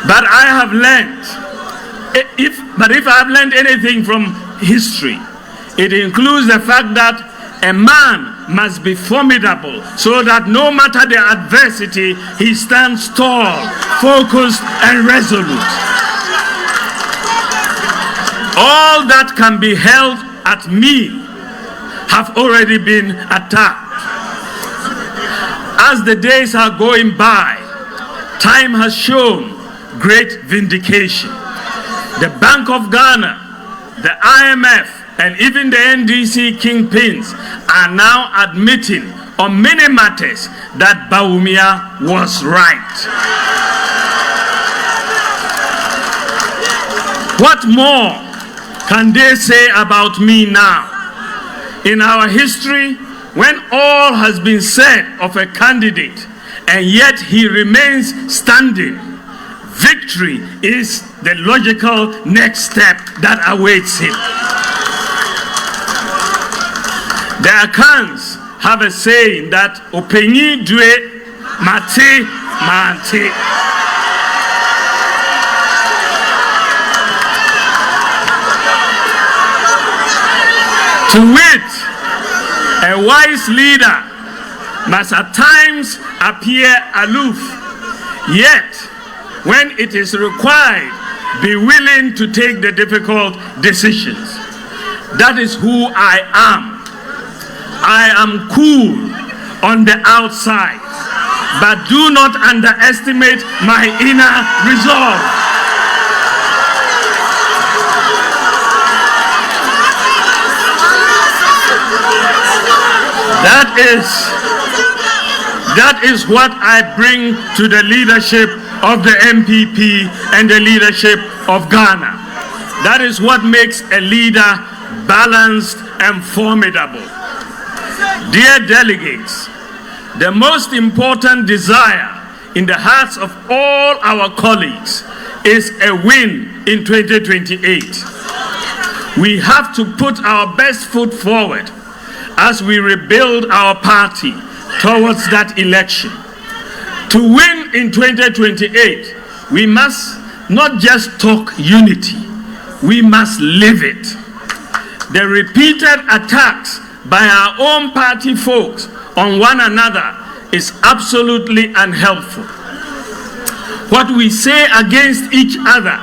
Speaker 10: But I have learned, if I have learned anything from history, it includes the fact that a man must be formidable so that no matter the adversity, he stands tall, focused, and resolute. All that can be held at me have already been attacked. As the days are going by, time has shown great vindication. The Bank of Ghana, the IMF, and even the NDC kingpins are now admitting on many matters that Bawumia was right. What more can they say about me now? In our history, when all has been said of a candidate and yet he remains standing, victory is the logical next step that awaits him. The Akans have a saying that Openyi due mate mante. To wit, a wise leader must at times appear aloof, yet when it is required, be willing to take the difficult decisions. That is who I am. I am cool on the outside, but do not underestimate my inner resolve. That is what I bring to the leadership of the NPP and the leadership of Ghana. That is what makes a leader balanced and formidable. Dear delegates, the most important desire in the hearts of all our colleagues is a win in 2028. We have to put our best foot forward as we rebuild our party towards that election. To win in 2028, we must not just talk unity, we must live it. The repeated attacks by our own party folks on one another is absolutely unhelpful. What we say against each other,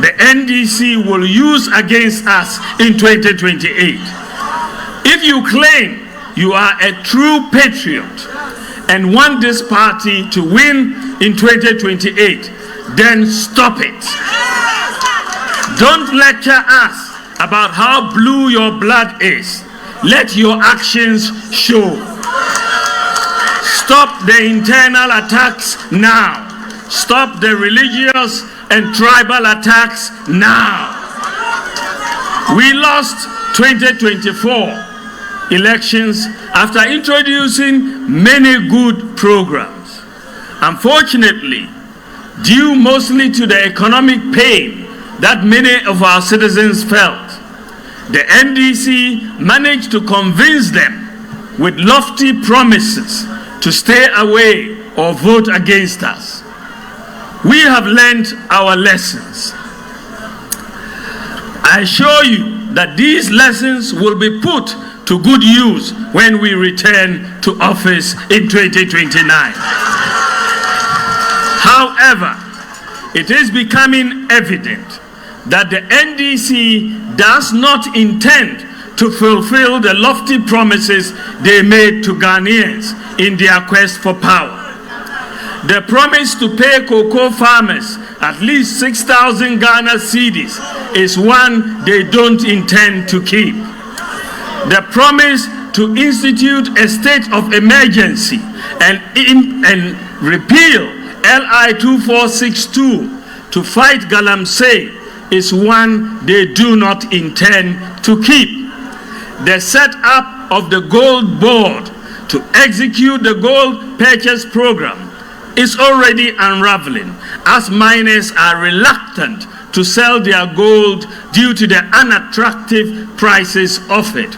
Speaker 10: the NDC will use against us in 2028. If you claim you are a true patriot and want this party to win in 2028, then stop it. Don't lecture us about how blue your blood is. Let your actions show. Stop the internal attacks now. Stop the religious and tribal attacks now. We lost 2024 elections after introducing many good programs. Unfortunately, due mostly to the economic pain that many of our citizens felt, the NDC managed to convince them with lofty promises to stay away or vote against us. We have learned our lessons. I assure you that these lessons will be put to good use when we return to office in 2029. However, it is becoming evident that the NDC does not intend to fulfill the lofty promises they made to Ghanaians in their quest for power. The promise to pay cocoa farmers at least 6,000 Ghana cedis is one they don't intend to keep. The promise to institute a state of emergency and repeal LI 2462 to fight galamsey is one they do not intend to keep. The setup of the gold board to execute the gold purchase program is already unraveling, as miners are reluctant to sell their gold due to the unattractive prices of it.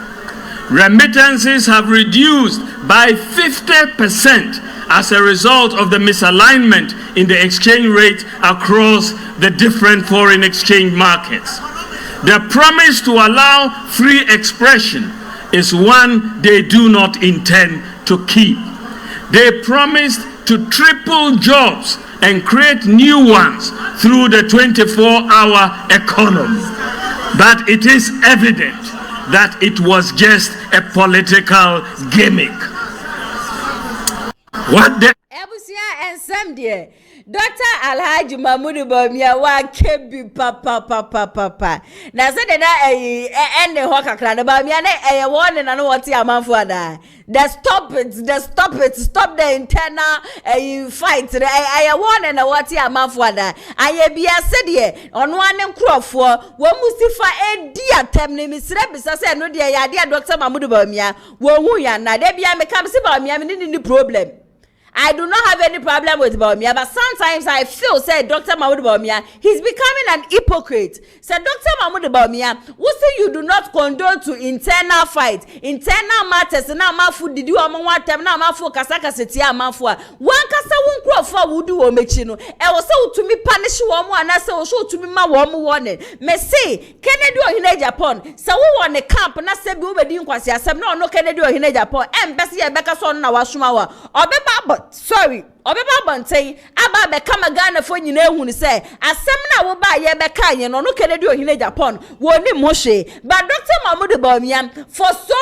Speaker 10: Remittances have reduced by 50% as a result of the misalignment in the exchange rate across the different foreign exchange markets. The promise to allow free expression is one they do not intend to keep. They promised to triple jobs and create new ones through the 24-hour economy. But it is evident that it was just a political gimmick. What the
Speaker 1: Ebusia and some dear Dr. Alhaji Mahmoud Bawumia wa kebi papa. Na said that end the hoka clan Bawumia na one and what amanfo ada. Stop the internal fight. I one and what amanfo ada. Aye bia said ye on one nkrofo wo musifa edi atem ne misre bisa say no dia ya dia Dr. Mahmoud Bawumia wo hu ya na de bia me kam se Bawumia me ni problem. I do not have any problem with Bawumia, but sometimes I feel, say, Dr. Mahmoud Bawumia, he's becoming an hypocrite. Say, Dr. Mahmoud Bawumia, who say you do not condone to internal fight, internal matters, and now mafu did you among one time, now mafu kasaka setia mafua. One kasa won't grow for would do omechino. I was so to me punish one, and I so to me my woman warning. Me say, Kennedy or in Japan, so who on the camp, and I said, we were doing quasi, some no Kennedy or in Japan, and Bessie Becca son, now Washumawa, or Beba. Sorry, Obeba Bonte, Aba become a Ghana for you know when say, as some now will buy a Becayan or no Kennedy in Japan, won't Moshe. But Dr. Mahmoud Bawumia, for so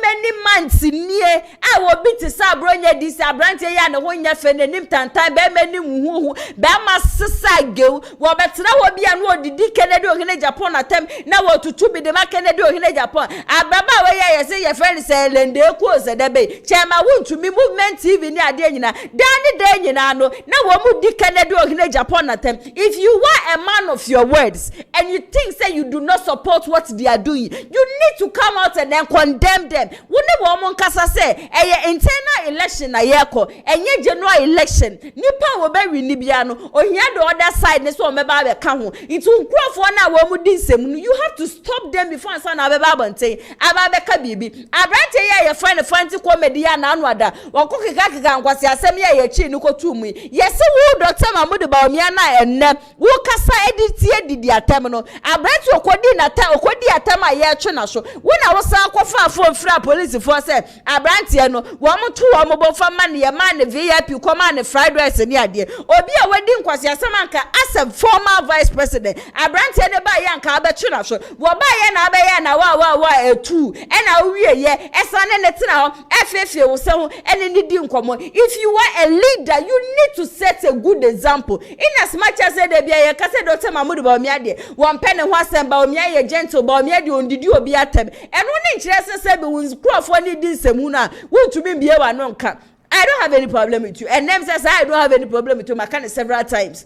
Speaker 1: many months in near, I will be to Sabronia, this Abrante and when you're fending time, many who Bama Sasa go, what better will be and what did Kennedy in Japan attempt now to be the Kennedy in Japan. Ababa, where I say your friend said, and they close the debate. Chama won't to me movement TV near Danny day you know now womu di Kennedy or Japan attempt. If you are a man of your words and you think say you do not support what they are doing, you need to come out and then condemn them. Wouldn't woman kasa say a internal election na yeko and general election nipa will be nibiano or here the other side next one meba be ka ho it will grow for na womu di nsem. You have to stop them before answer na beba bonte aba be ka bibi abrante ya your friend fancy comedy na anwada wakokeka nkwasi asem ya ye chi nuko tumu yes wo Dr. Mahmoud Bawumia na enne wo kasa editie didi atem no abrante okodi na ta okodi atem aye twe na so wo na wo sa akofa afo fra police for say abrante no wo moto wo mo fa man ye man VIP command fried rice ni ade obi a wadi nkwasi asem anka as a former vice president abrante ne ba ye anka abetwe na so wo ba ye na ba ye na wa etu e na wie ye esane ne tena ho efefie wo se ho ene ni di nkomo. If you are a leader, you need to set a good example. In as much as they be a kase Dr. Mahmoud Bawumia de one pen and one sem Bawumia ye gentle Bawumia de on did you be atem and one interest say be wins crop for any this semuna want to be a nonka. I don't have any problem with you and them says I don't have any problem with you my kind several times.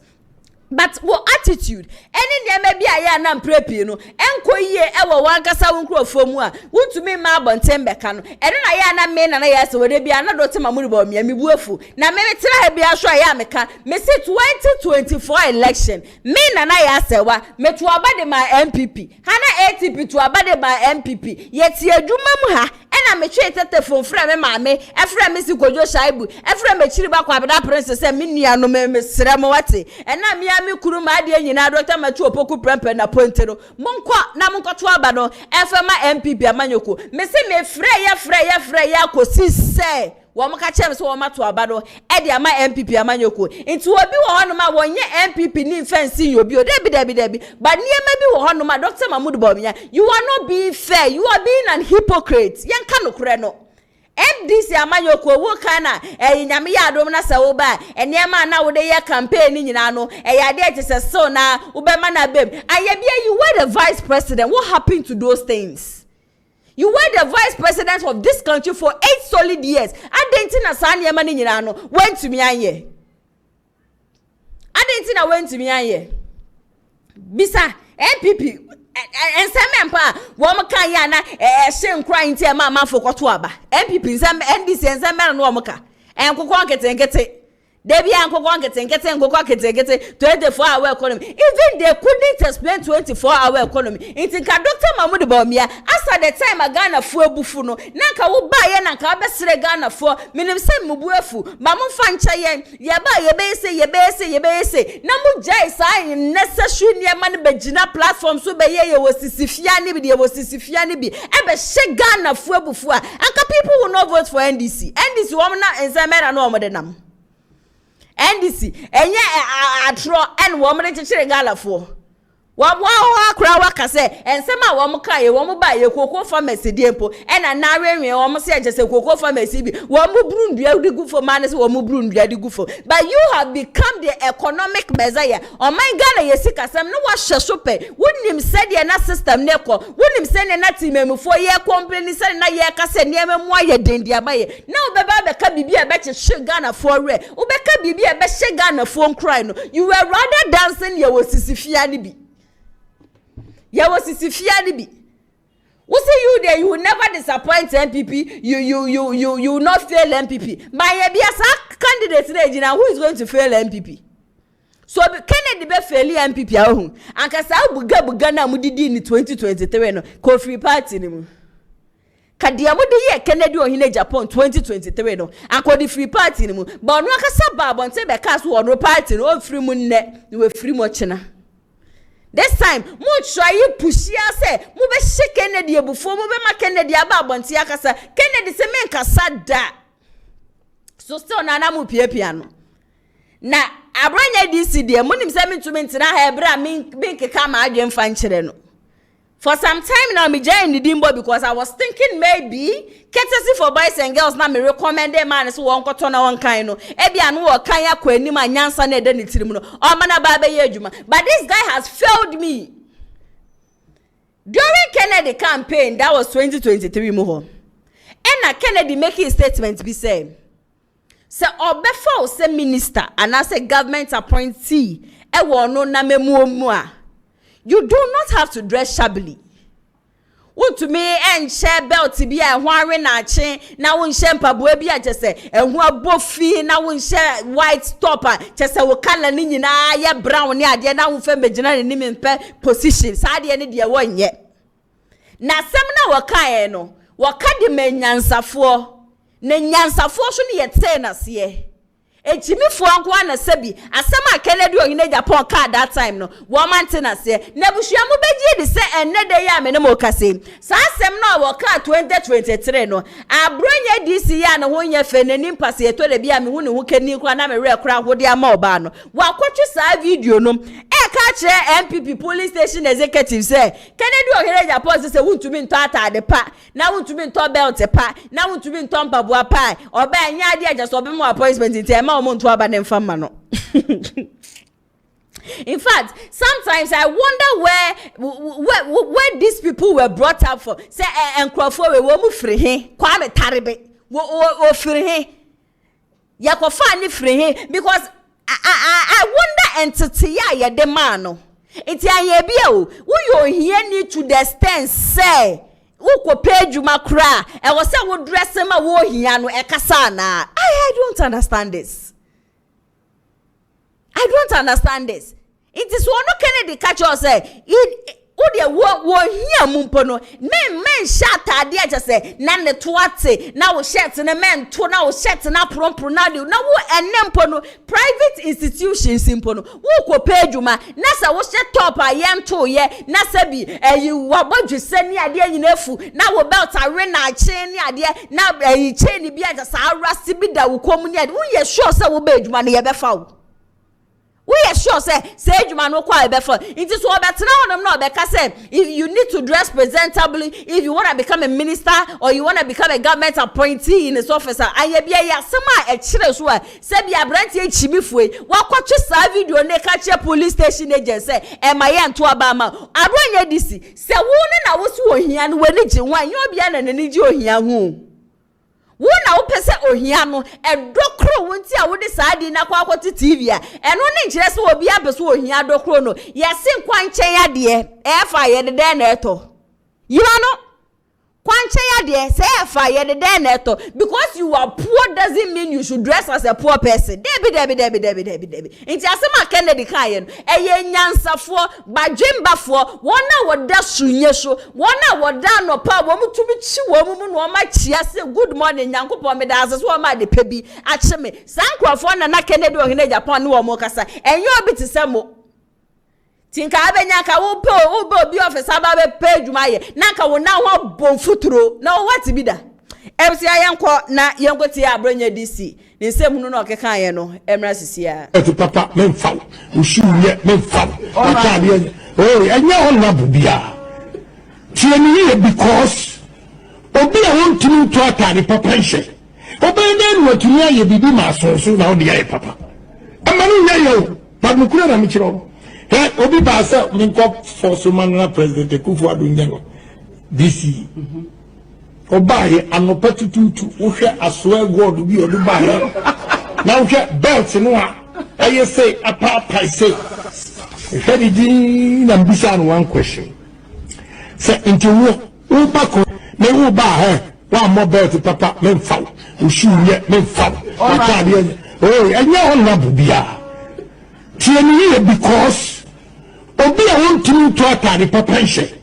Speaker 1: But what attitude? Any near maybe I am preppy, no, and co ye ever one cassa won't grow for more. Want to me Marbon Tembecano, and I am men and I asked whether be another Dr. Mahmoud Bawumia, me woeful. Now, maybe try be a show I am a car, may say 2024 election. Men and I asked what, me to abide my NPP. Hana ATP to abide my NPP. Yet, ye do mamma, and I'm a traitor from Frame Mammy, a friend Mrs. Kojo Shaibu, a friend Chiriba Kwabada Princess and Minia no Miss Ramawati, and I'm mi kuru ma de nyina Dr. Machu opoku prempe na pontero monkwa na monkoto abano FMA NPP amanyoko me se me frɛ ya kosi se wo mo ka chem so wo mato abado e de ama NPP amanyoko nti obi wo hono ma wonye NPP ni fence yobi o debi but niema bi wo hono ma Dr. Mahmoud Bawumia you are not being fair, you are being an hypocrite yanka no kure no MDC amanyoko wo kana nyame ya adom na se wo ba enema na wo de ya campaign nyina no ya de tese so na wo be ma na bem ayebia you were the vice president. What happened to those things? You were the vice president of this country for 8 solid years. Adentina sa nyema ni nyina no went to me anye. Adentina went to me anye. Bisa MPP and some empa woman can yana same crying to ma for kotuaba MPP some NDC and some man womoka and kokon get it Debi ankoko nkete 24-hour economy. Even they couldn't explain 24-hour economy. Inti ka Dr. Mahmoud Bawumia asa the time Ghana fo ebufu no nanka wo ba ye nanka abesere Ghana fo minim se mubuefu ba mo fa ncha ye ba ye be na mo jai sa necessary niema ne begina platform so be ye wo sisifia ni bi ye wo sisifia ni bi e be she Ghana fo ebufu a anka people will not vote for NDC wo na enzamera no mo de nam NDC enye atro en wo mre chechire galafo wa akra waka se ensema wo mo kaye wo mo ba ye koko pharmacy die mpo ena na renwe wo mo se agese koko pharmacy bi wo mo brundua digu fo man se wo mo brundua digu fo but you have become the economic messiah o my Ghana ye sikasem no wa hyesope wonim se de na system ne ko wonim se ne na timemfo ye complain se na ye kase ne memu aye dendi abaye na obeba be ka bibia be che Ghana for re obeka bibia be hye Ghana for cry no you were rather dancing ye wo sisifia ni bi ya was sifia ni bi. We say you there, you will never disappoint NPP. You will not fail NPP. My BS candidate today, who is going to fail NPP? So Kennedy be fail NPP ahu. Anka sa buga na mudidi in 2023 no. Kofi party ni mu. Kadia mudi ye Kennedy ohine Japan 2023 no. Anko di free party ni mu. But no akasa ba bonte be cast wo no party no free mu nne. We free mo china. This time, mo try push ya say, mo be shake Kennedy before mo be ma Kennedy aba abonti akasa. Kennedy se men kasa da. So still na mo pia no. Na abronye DC de mo nim se mentumi ntina ha ebra min keka ma adwen fa nkyere no. For some time now, me join the dimbo because I was thinking maybe courtesy for boys and girls na me recommend them man so won koto na won kan no e bia no wo kan yakwa anim anyansa na ede ne tirim no o mana ba be ye adwuma but this guy has failed me during Kennedy campaign. That was 2023 mo ho and na Kennedy making statement be say obefa say minister and as a government appointee e wo no na memuomu a you do not have to dress shabbily. Want to me and share belt to be a warren ache now won share mpaboa bi a just say and who abofi now won share white stopper just say we color ni na ya brown ni ade na won fa megina ni mpe position sa ade ni de won ye na sem na wakae no wakade manyansafo na nyansafo so ne yete na se ejimifo anko na sabi asema Kennedy ohine Japan card that time no wo mantena se na bushua mo beji de se enne de ya me ne mo kase sa asem na wo ka 2023 no abronye DC ya na ho nya fe nanim pase eto de bia me hu ne hu kani kwa na me re kra ho de ama oba no wa kwotwe sa video no e ka kire NPP police station executive say Kennedy ohine Japan se wuntumi nto atade pa na wuntumi nto belt pa na wuntumi nto mpaboa pa oba anya ade aja so be mo appointment ntema in fact, sometimes I wonder where these people were brought up for. Say and Crawford we wo mu free he, Kwame Taribe wo free he. Yakofa ni free he because I wonder entity ya de man no. Enti aye bia o, wo yo here need to the stand say uko pejuma kra e wo say wo dress ma wo hia no e kasa na. I don't understand this. I don't understand this. It is one Kennedy catch us say it wo hia mumpo no men shata ade aja say na ne toate na wo shirt na men to na wo shirt na prompro na de na wo enempo no private institutions simpo no wo ko pejuma na sa wo shirt top ayem to ye na sa bi wo bodwese ni ade anyina afu na wo belt awe na ache ni ade na chain bi aja sa arasi bi da wo kom ni ade wo ye sure say wo ba ejuma ne ye befa wo we are sure say adwuma no kwa ebe for it is so better on no be ka say if you need to dress presentably if you want to become a minister or you want to become a government appointee in his office aye bia ya sema e kire so a say bia branch e chimifue wakotwe sa video ne ka che police station agent say e ma ye nto aba ma abronye disi say wo ne na wo so ohia no wani gi wan yo bia na nani gi ohia hu wona wo pese ohia no edokro wonti a wo de saadi na kwa kwoti TV a eno ne nkire se obi abeso ohia dokro no yesi nkwa nchen ade e fa ye de na eto yima no Kwanche ya de say fa ye de den eto because you are poor doesn't mean you should dress as a poor person. Debi. Inti asema Kennedy kan no eye nyansafo badwembafo wona woda sunye so wona woda no pa wo mutumi chi wo mu no ma chia se good morning nyankopon me da ase so ma de pebi ache me sankrofo na Kennedy ohene Japan no wo mo kasa enyo obi te se mo tinka abenya ka wo pe obi office aba be page maye na ka wo na ho bon futuro na what bi da ebisi ayenko na yenko ti abronye DC ni nsem nu na okeka ye no emra sisia
Speaker 2: to papa memfa usuye memfa akade ye enye on na bubia tieni ye because obi a won tinu to atade papa nhye obi na nu atuni aye bibi ma so na odi aye papa amanu nya yo padukura na mi kiro obi ba sa minko for Sumanana President Kufuor Nyango DC obaye anopa tututu wo hwe asoa god bi odu baye na wo hwe belt no a aye say apa say hedi di na mbisa no one question say into wo ba ko me wo ba wa mo belt papa memfa wo shoe ye memfa akade ye anya on na bubia tieni ye because obi a won tinu to atade papa nhye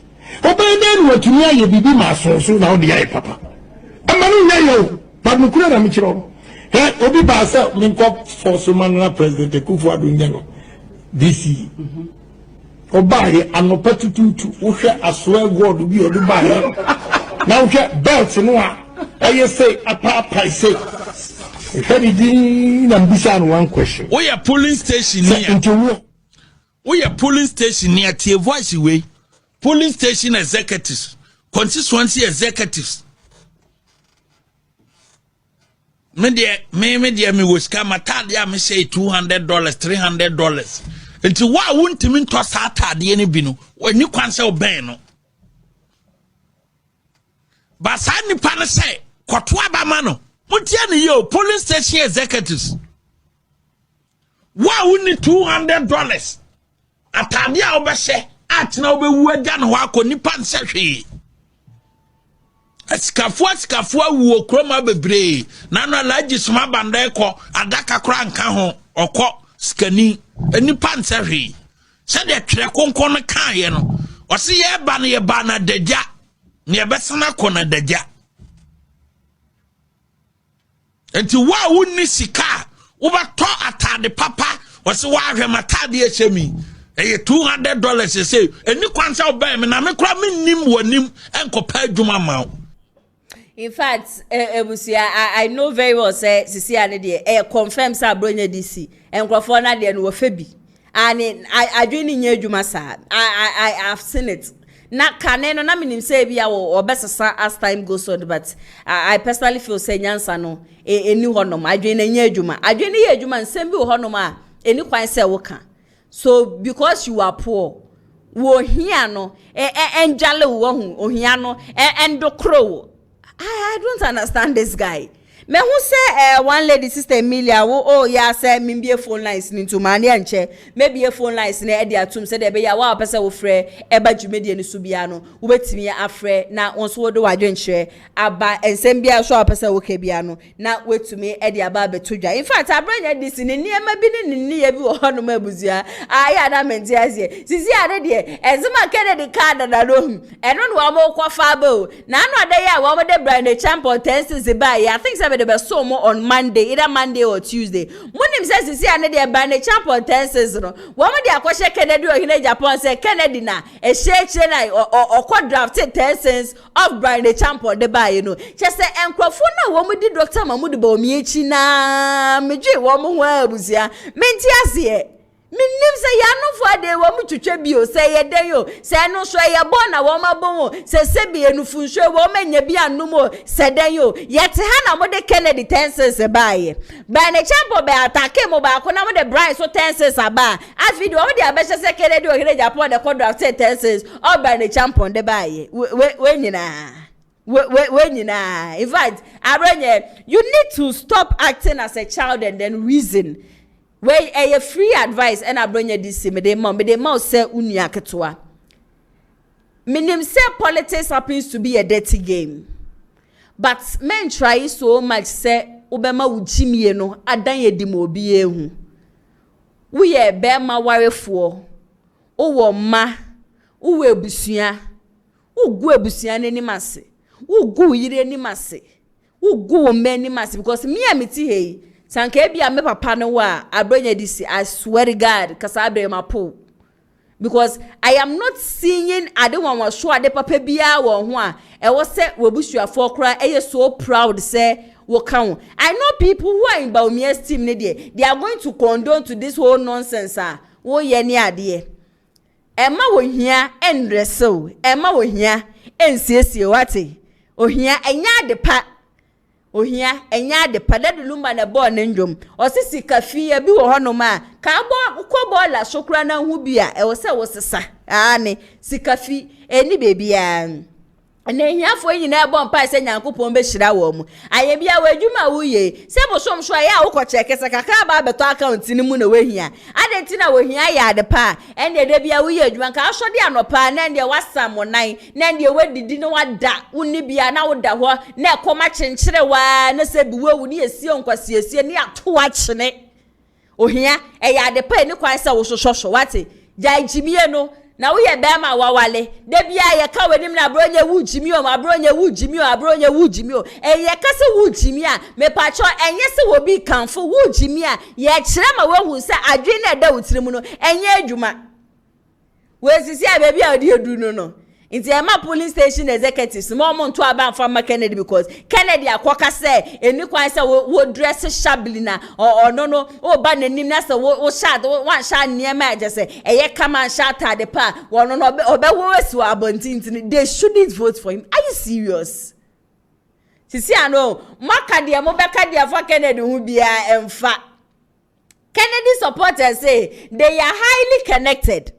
Speaker 2: obi na nu atuni aye bibi ma so na odi aye papa amanu nya yo padukura na mi kiro obi ba sa minko for Sumanana President Kufuor Nyango DC obaye anopa tututu wo hwe asoa god bi odu baye na wo hwe belt no a aye say apa say hedi di na mbisa no one question
Speaker 11: we are polling station here we are polling station near tie voice way polling station executives constituency executives me was kama tade am say $200 $300 until wa wuntimi to sa tade ne bi no wani kwanse oben no ba sa nipa ne say kwoto abama no mutia ne yo polling station executives wa wuni $200 atade a obehye atina obewu agya no akọ nipa nsehwe Askafu wo kroma bebre na no alaji soma banda ekọ adaka kra nka ho okọ skani nipa nsehwe se de twere konkon no kan ye no o se ye ba na dagya ne ebesana kọ na dagya enti wa wonni sika wo ba to atade papa o se wa hwe matade echemi $200 say any kwansa obey me na me kura me nim wonim enkopa adwuma ma.
Speaker 1: In fact, I know very well say sisi ane de confirm say ABRONYE DC enkrofo na de no febi and I doing nya adwuma sa I have seen it na kane no na minim say bia wo obesesa as time goes on but I personally feel say nyansa no eni honom adwen nya adwuma adwen ye adwuma nsem bi honom a eni kwan say wo ka. So because you are poor, wo hia no enjale wo hu ohia no endokro. I don't understand this guy. Me who say one lady sister Emilia yeah say me be phone lines into mani anche maybe a phone lines na e dia atum say de be ya wa pese wo frɛ eba dwumedie ne so bia no wo betimi afrɛ na wonso wo do wadwenhwɛ aba ensem bia so pese wo ka bia no na wetumi e dia ba betodwa. In fact ABRONYE dis ne niema bi ne niye bi wo hono mabuzia aya na menti asie sisi ade de enzema Kennedy card na no hu eno no wa mo kwafa ba o na no ade ya wa mo de brand champion tenses ba ya I think the best so more on Monday, either Monday or Tuesday. Munim says see ane de ban the champion tenses no. Wo mo de akwhye Kennedy ohine Japan say Kennedy na e sheche na or drafted tenses of brand the champion de ba you know. Che say enkrofo na wo mo di Dr. Mahmoud ba omi echi na meje wo mo ho abuzia. Menti ase minim say ya no for de wo mu twetwe bio say ye den yo say no so ye born na wo mabon say se bi enufu nso wo manya bi anumo say den yo yete ha na mo de Kennedy tenses baye ba ne champo be attack mo ba ko na mo de Brian so tenses aba as video wo de abehye say Kennedy o hire Japan de contract tenses o ba ne champo de baye we nyina we nyina. In fact ABRONYE, you need to stop acting as a child and then reason. Wey a free advice and ABRONYE DC me de ma say unua ketwa Minim say politics happens to be a dirty game. But men try so much say obema ujimie no adan yedimo bi ehu. We ye bema warefo. Owo ma, uwe ebusua. Ugu ebusua ne nimase. Ugu yire nimase. Ugu me nimase because me amiti hey. Sanke bia me papa no wa abronye disi I swear to God cause I be my po. Because I am not seeing I don't want to show ade papa bia wo ho a e wo se wobusuafo kra e so proud say wo kan. I know people who are in Baumia's team they are going to condone to this whole nonsense wo ye ni ade Emma wo hia enreso Emma wo hia ensiesie wate ohia enya de pa ohia enya de pa dadu lumba na ball na ndwom osisi kafie bi wo hono ma ka bo ko ball asokra na hu bia e wo se wo sesa ne sikafi eni bebia na hiafo nyina e bon pa se nyankopon be hira wo mu aye bia wadwuma wuye se bo som so ya wo ko cheke se kaka ba beto account ni mu na wehia adenti na wehia ya de pa ende de bia wuye adwuma ka so de anopa na ende wasam nan na ende wadidi no wada woni bia na woda ho na ekoma chenkyere wa na se bi wawu ni esie nkwasiesie ni ato a chene ohia e ya de pa ni kwan se wo soso wate jai jimie no na we ye bema wawale de bia ye ka wenim na abronye wu jimi o abronye wu jimi o abronye wu jimi o e ye ka se wu jimi a me pacho enye se wo bi kanfo wu jimi a ye kire ma we hu se adwe na da wutirimu no enye adwuma we sisi a baby a odi edu no Inti ema polling station executives more monto aba from Kennedy because Kennedy akoka say eni kwan say wo dress shably na or no o ba nanim na say wo shad one shad niema aje say eye come and shout at the pa wo no obe wo wesu abontintin they shouldn't vote for him. Are you serious? Sisi ano maka dia mo beka dia for Kennedy hu bia emfa. Kennedy supporters say they are highly connected.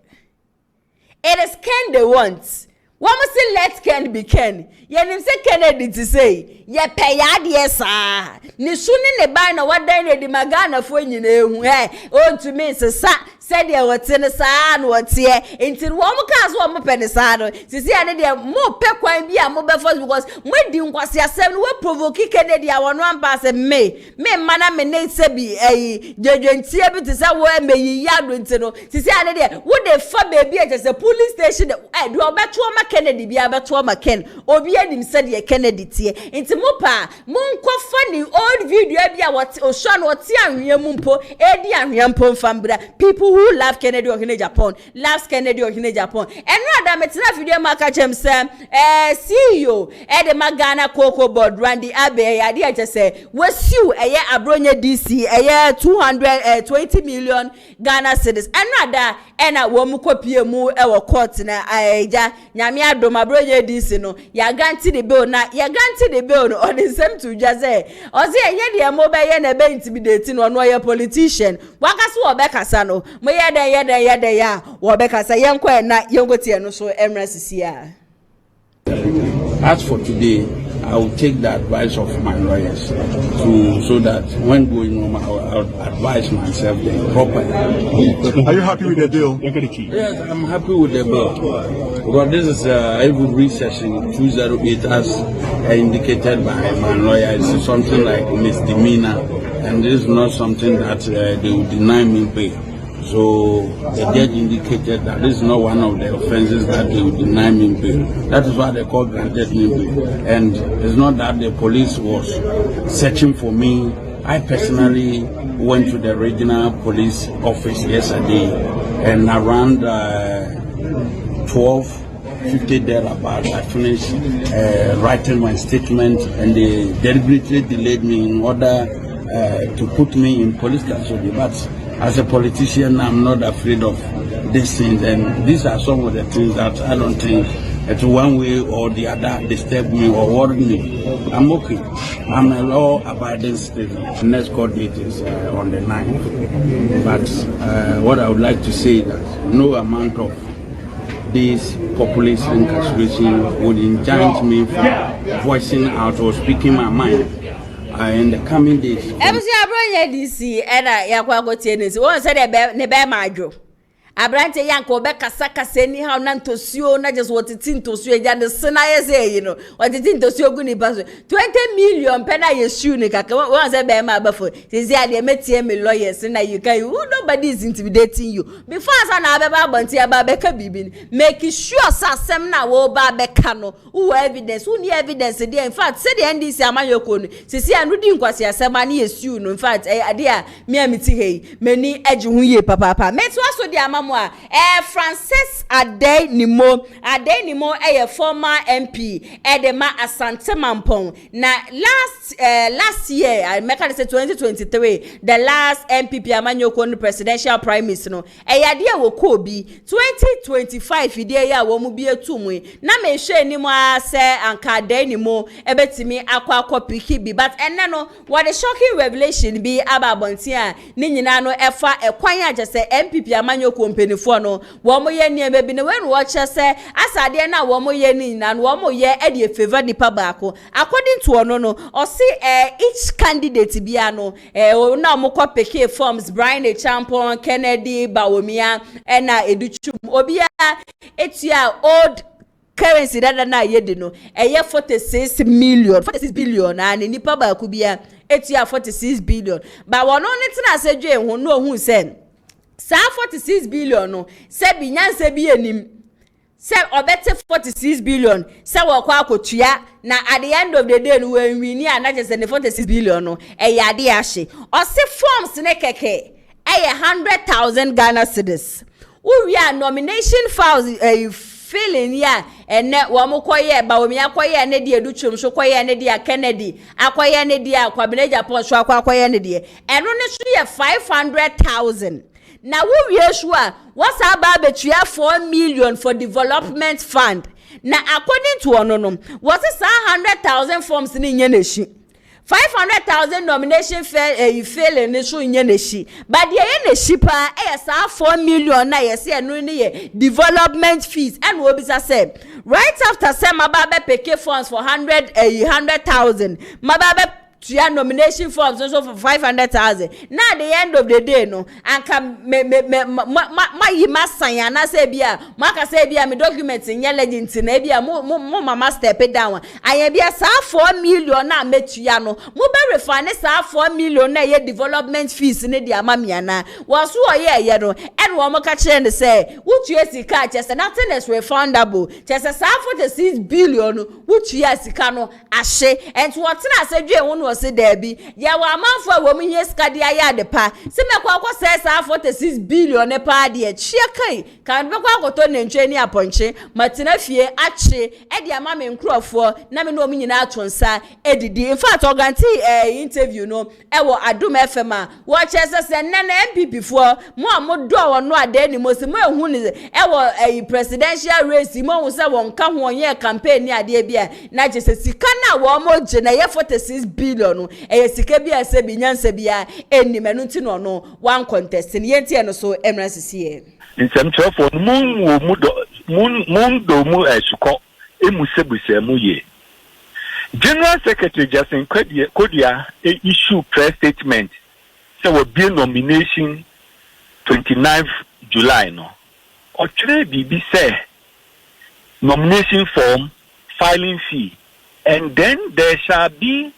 Speaker 1: It is Ken they want. One must say let Ken be Ken. Yenim say Kennedy to say ye pay adie sa. Ni suni ne ba na wada ne di magana fo nyina ehu o to me sa said ye wote ne sa na wote e nti wo mo ka so mo pe ne sa no sisi ane de mo pe kwan bi a mo be force because mo di nkwase asem no we provoke Kennedy a wono amba se me mana me ne se bi jejwentie bi te sa wo me yiya do nti no sisi ane de wo de fa baby e se police station do obeto ma Kennedy bi abeto ma Ken obi anim said ye Kennedy tie nti mo pa mo nkofa ni old video bi a what o show no tie anhwe mu mpo edi anhwe mpo mfambra people who love Kennedy or Japan loves Kennedy or Japan and rather metina video maka chem say CEO de magana cocoa board Randy Abe ya dia je say wasiu eye abronye DC eye 220 million Ghana cedis and rather ena wo mu kopie mu e wo court na aja nyame adom abronye DC no ya guarantee the bill na ya guarantee the bill no on the same to just say o say eye de mo be ye na be intimidate no no ye politician wakaso obekasa no mo yede ya wo bekasa yenko na yengotie no so emrasisia.
Speaker 12: As for today, I will take the advice of my lawyers so that when going home, I will advise myself properly.
Speaker 3: Are you happy with the bill?
Speaker 12: Yes, I'm happy with the bill. Because this is every research in 208 as indicated by my lawyer. It's something like misdemeanor, and this is not something that they will deny me pay. So the judge indicated that this is not one of the offenses that they would deny me bail. That is why the court granted me bail. And it's not that the police was searching for me. I personally went to the regional police office yesterday, and around 12:50 thereabout, I finished writing my statement, and they deliberately delayed me in order to put me in police custody. But as a politician, I'm not afraid of these things, and these are some of the things that I don't think that one way or the other disturb me or worry me. I'm okay. I'm a law-abiding citizen. The next court date is on the 9th. But what I would like to say is that no amount of this populist incarceration would enjoin me from voicing out or speaking my mind. In the coming days.
Speaker 1: Abronye DC era yakwa gotie nsi won say de ne be madwo Abrante yanko beka saka seni how nantosio na just what it intosio ya the sena say you know what it intosio guni baso 20 million pena yesu ni kaka one say be ma bafo say they metie me lawyers na you can nobody is intimidating you before asa na abeba abonti aba beka bibi make sure sa sem na wo ba beka no who evidence who need evidence there in fact say the NDC amanyoko no sisi anudi nkwasi asema na yesu no in fact ade a me amiti hey mani eji hu ye papa meto aso di amamu a Francis Addai Nimo former MP edema Asante Mampong na last year I make say 2023 the last NPP amanyoko no presidential primaries no ade a wo ko bi 2025 ide ya wo mu bi etumu na me hwe ni mo ase anka Addai Nimo ebetimi akwa piki bi but enne no what a shocking revelation bi ababonti a ni nyina no efa ekwan agese NPP amanyoko mpenifo no wo mo ye niam bi ne when wo che se asade na wo mo ye ni na no wo mo ye e de favor nipa baako according to ono no o see each candidate bia no na mo ko peke forms Brian Champon Kennedy Bawumia na Educhum obia etia old currency that na yedi no 46 billion and nipa ba ku bia etia 46 billion but wono ne tena sedwe ho no hu sen sa 46 billion no se binyanse bi enim se obete 46 billion se wo kwa akotua na at the end of the day no when we ni anaje se 46 billion no ade ahye o se forms ne keke 100,000 Ghana cedis we are nomination files feeling ya ene wo mo koye Bawumia koye ne de Educhum so koye ne de Kennedy akoye ne de Kwabena Japan so akoye ne de eno ne so ye 500,000 na wo wie sure what's about betua 4 million for development fund na according to ono no what is 100,000 forms ni nye na shi 500,000 nomination fail in so nye na shi but ye na shi pa sa 4 million na ye se no ni ye development fees and we be say right after say mababe peke funds for 100,000 mababe to nomination forms also for 500,000 now at the end of the day no and can my masan na say bia maka say bia me documents in legend na bia mo mama step it down aye bia sa 4 million na metua no mo be refund sa 4 million na ye development fees ne dia mamia na was who ye no and wo mo ka kire ne say wutua sika chese nothing is refundable chese sa 46 billion wutua sika no ahye and what na say dwe wo se debi ya wa amanfo wo mu hie ska de aya de pa se mekwa akose sa 46 billion ne pa de chie kai kan mekwa akoto ne ntwe ni aponche matina fie ache e de ama me nkrofo na me no mu nyina atonsa edidi in fact organti interview no e wo Adum FM a wo chese se nne na MPP fo mo amodo wo no Addai Nimo se mo ehun ni e wo presidential race mo hu se won ka ho ye campaign ni ade bia na chese sika na wo mo je na ye 46 billion no sika bia se binyanse bia enimenu nti no one contest ni yentie no so emrasisi
Speaker 13: nsem trefo mun do mu esuko emusebuse mu ye General Secretary Justin Kodia issue press statement say will be nomination 29th July no or bibi say nomination form filing fee and then there shall be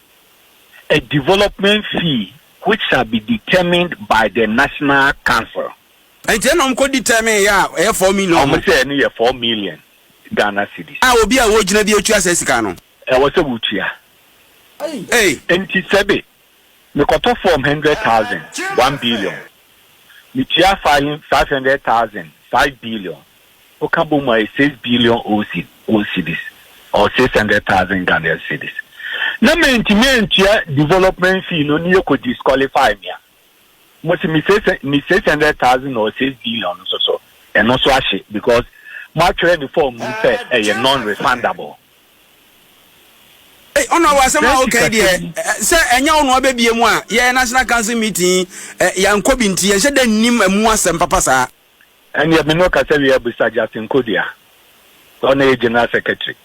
Speaker 13: a development fee which shall be determined by the National Council.
Speaker 14: And then I'm going to determine 4 million.
Speaker 13: I'm saying 4 million Ghana cedis.
Speaker 14: I will be a original BOTS.
Speaker 13: I was a Wutia.
Speaker 14: Hey,
Speaker 13: and Tisebe, the quarter form 100,000, 1 billion. Mitia filing 500,000, 5 billion. Okabuma is 6 billion OCDs or 600,000 Ghana cedis. Na maintain development fee no need to disqualify me. Must me 600,000 or 6 billion so and also actually because my trade form say a non-refundable.
Speaker 14: Hey, on our some okay there. Say enya ono abebie mu a ye national council meeting yanko binti ye de nim emu asem papa sa.
Speaker 13: And ye me no ka say we Mr. Justin Kodia. On a general secretary.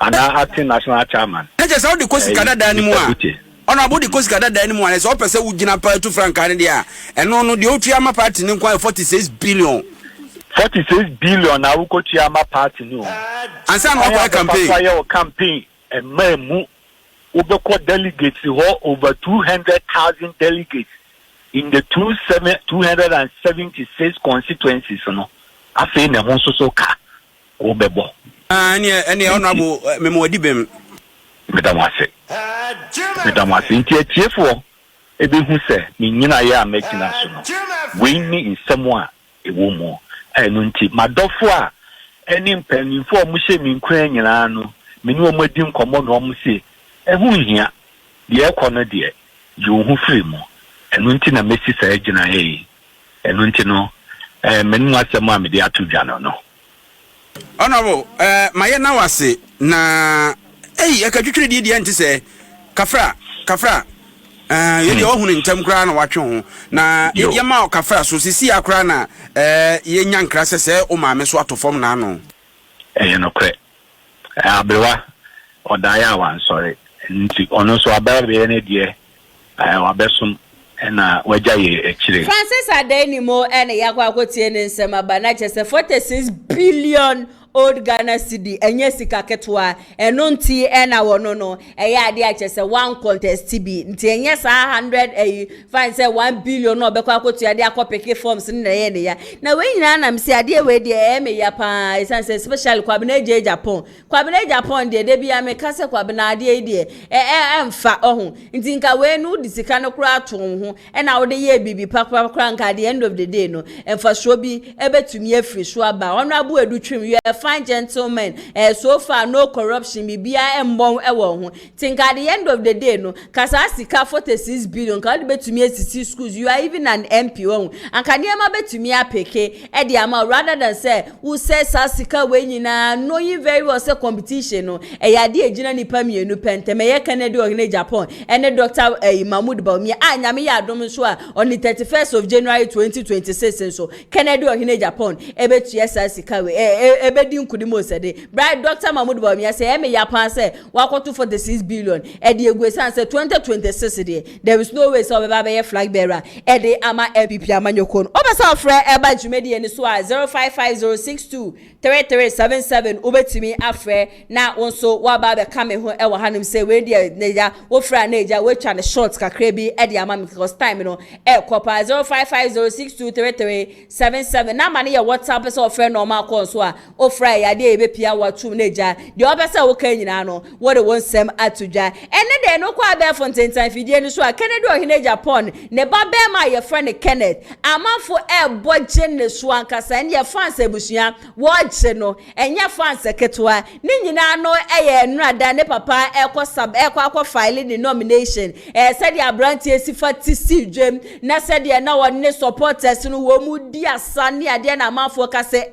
Speaker 13: And acting national chairman.
Speaker 14: Just how the Kosi Canada anymore. On about the Kosi Canada anymore. As all person who Jina to Frank Canada. And no, the Otiama party in 46 billion.
Speaker 13: 46 billion na wukotiama party no.
Speaker 14: Ansa no campaign.
Speaker 13: Your campaign and memu ubeko delegates over 200,000 delegates in the 276 constituencies no. Afi na ho so ka obebo.
Speaker 14: Any honorable memodi bem.
Speaker 13: Medamase nti tiefo ebe hu se ni nyina ya makina so no. We ni nsemo a ewo mu. Enu nti madofo a eni mpanimfo o mu hye mi nkran nyina no meni o madi nkomo no mu se ehu hia de ekono de yo hu firi mu. Enu nti na mesi sa agina he. Enu nti no meni mu asemo a me de atudwa no.
Speaker 14: Honorable maye na wase na akatwetwe die die nti se kafra ye de ohunu ntam kra na watwe ho na ye ma kafra so sisi akra na ye nyankra se o maame so atofom na ano
Speaker 13: no kre abrewa odaya wan sorry nti ono so ababe ne die wabesum na waja ye ekire
Speaker 1: Francis Addai Nimo ene yakwa akotie ne nsema ba na chese 46 billion old Ghana cedi enye sika ketwa eno nti ena wono no eya ade achese one contest bi nti enye sa 100 fine say 1 billion no bekwa akotu ade akopeke forms na ye ne ya na we nyina na mse ade we de eme ya pa isanse special kwabena Japan de bia me kase kwabena ade de emfa ohun nti nka we no di sika no kura ato ho ena wo de ye bibi pakwa kra nka at the end of the day no emfa so bi ebetumi afiri so aba ono abu edu twim you fine gentlemen so far no corruption bibia embon ewo ho think at the end of the day no kasa sika 46 billion ka de betumi asisi schools you are even an MP won anka niema betumi apeke e de ama rather than say who says sika we nyina knowing very well say competition no ya de agina nipa mienu pente me ye Kennedy Ohene Japan ene Dr. Mahmoud Bawumia anyame ya adom so a on the 31st of January 2026 so Kennedy Ohene Japan ebetu sika we ebedi nkudimo sede bright Dr. Mahmoud Bawumia say eme ya pan say wakoto 46 billion e de egwesan say 2026 there is no way so be ba flag bearer e de ama NPP amanyokon obesa ofre eba jumedi eni so a 0550623377 obetimi afre na wonso waba be kame ho e wo hanim say we de neja wo fra neja we twa ne short kakra bi e de ama because time no e kopa 0550623377 na mane ye WhatsApp so ofre normal call so a ofra ya de ebe pia watum neja de obesa wo kan nyina no wo de wonsem atudwa ene de no kwa be Fontaine time fidie ni so a Kennedy Ohene Japan ne ba be ma ye friend Kenneth amafo e boje ne so ankasa ne ye fans ebusua wo je no enye fans ketwa ni nyina no eye nrada ne papa ekwa file the nomination said Aspirant sifati si dwem na said na won supporters no wo mu di asane ade na amafo ka say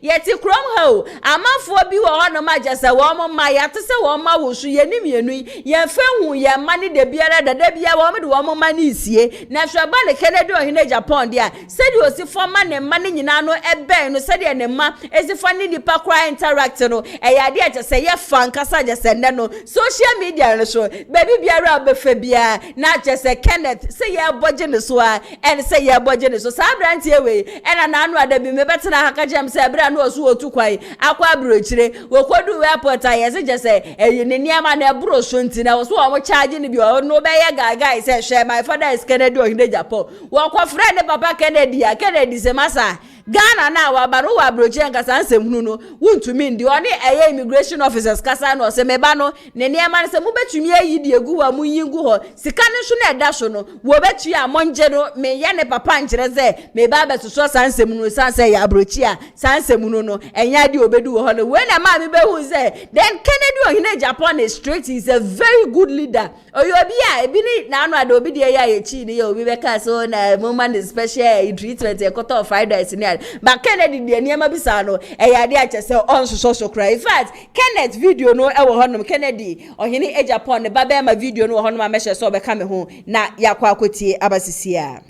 Speaker 1: yeti krom ho amafo bi wo no ma jese wo mo ma ya te se wo ma wo su ye ni mienu ye fa hu ye ma ni de biara dada bia wo me de wo mo ma ni isie na hwaba le Kennedy Ohene Japan dia said o si forma ne ma ni nyina no ebe no said ne ma esifa ni dipa kwa interact no ya de jese ye fan kasa jese ne no social media no so baby biara be fa bia na jese Kenneth say ye boje ne so a and say ye boje ne so Aspirant we ena na anu ada bi me betena haka jam say bra no so otu kwai akwa abrochire we kodu airport ayese jese ne niama na ebro so ntina wo so wo charge ne bi no be ye gaga say share my father is Kennedy Ohene Japan wo kwa friend papa Kennedy se masa Ghana na wa baro wa broje nkasa ansem hunu no wuntumi ndi oni immigration officers kasa no se meba no ne niema se mu betumi ayi di egu wa mu yingu ho sika ne so na eda so no wo betu ya monje no me ye ne papa nkire ze meba betuso sansem no sanse ya brochi a sansem no enya di obedu ho no we na ma me behu ze then Kennedy Ohene Japan is straight, is a very good leader oyobi a ebi ni na anu ade obi de ya ye chi ni ye obi be ka so na woman is special treatment e quarter of fried rice ni but Kennedy de niema bisa no ya de achese on so cry. In fact Kenneth video no e wo honom Kennedy Ohene Japan ne baba ma video no wo honom amehye so be ka me ho na yakwa akotie abasisi a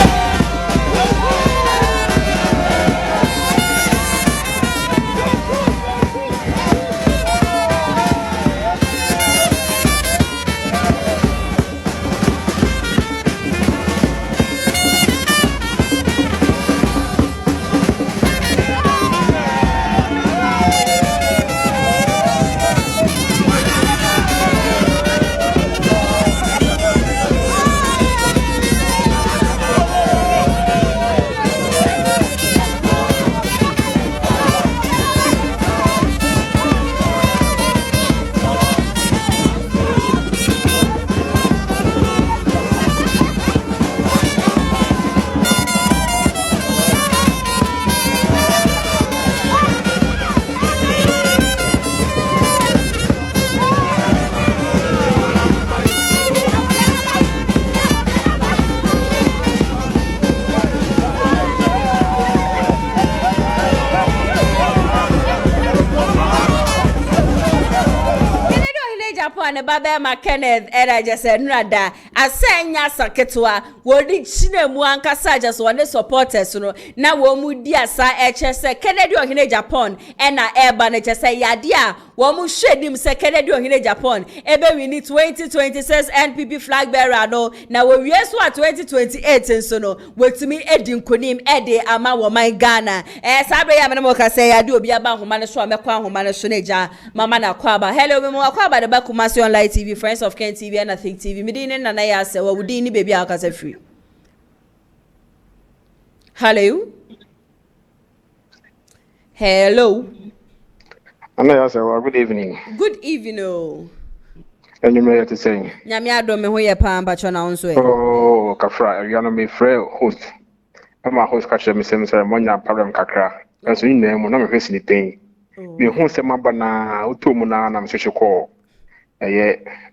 Speaker 1: ne baba ma Kenneth era just nrada asenya saketwa wodi chine mu ankasa just one supporters no na wo mu di asa eche se Kennedy ohene Japan na eba ne che se yade a wo mu hwedim se Kennedy ohene Japan ebe wini 2026 NPP flag bearer no na wo wie so 2028 nso no wetumi edi nkonim ede ama wo man Ghana sabre ya me mo ka se yade obi aba homa ne so amekwa homa ne so ne ja mama na kwaba hello me mo kwaba de ba Kumasi online TV friends of Ken TV and I think TV me din na ya se wo din ni baby aka se free hello hello
Speaker 15: good evening.
Speaker 1: Good evening. Oh.
Speaker 15: And you may to say.
Speaker 1: Nyame adom me ho ye pa mba cho na onso e.
Speaker 15: Oh, Kafra, you know me free host. I'm a host catcher me say ceremony problem kakra. And so in name na me hwesi ni pen. Me hu se maba na utomu na na me hwehwe call.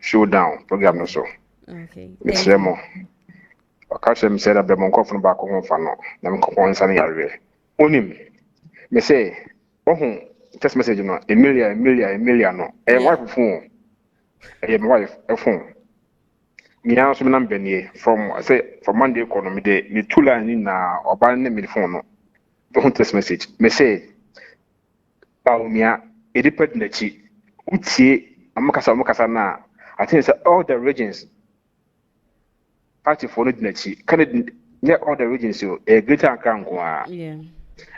Speaker 15: Showdown program no so.
Speaker 1: Okay.
Speaker 15: Miss Remo. Catcher me say that be mon kofo ba ko ho fa no. Na me kokon sa na yare. Onim. Me say, oh text message no Emilia no wife phone my wife phone me answer me number nie from from Monday economy day me tula ni na oba ne me phone no don't text message me say baumia e depend na chi utie amakasa na I think say all the regions party for no na chi can all the regions so a greater kanko
Speaker 1: yeah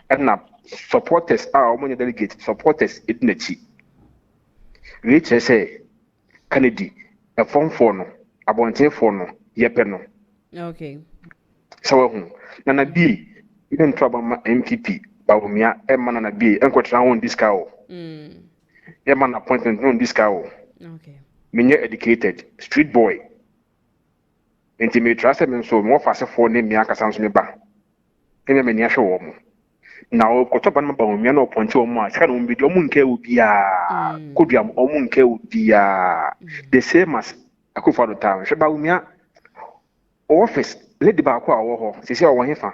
Speaker 15: and na supporters are among delegate supporters idnachi we say Kennedy a form for no abonte for no yepe no
Speaker 1: okay
Speaker 15: so na bi even trouble MPP bawumia e man na bi enkotra won discount e man appointment no discount
Speaker 1: okay
Speaker 15: me educated street boy enti me trust me so mo fa se for ne mi aka sanso me ba emi me ni ahwe wo mo na okotoba no ba omia na oponche omo a sika no mbidi omu nke obia koduam omu nke obia the same as akufado town hwe ba omia office lady ba ko a wo ho sisi o wo hefa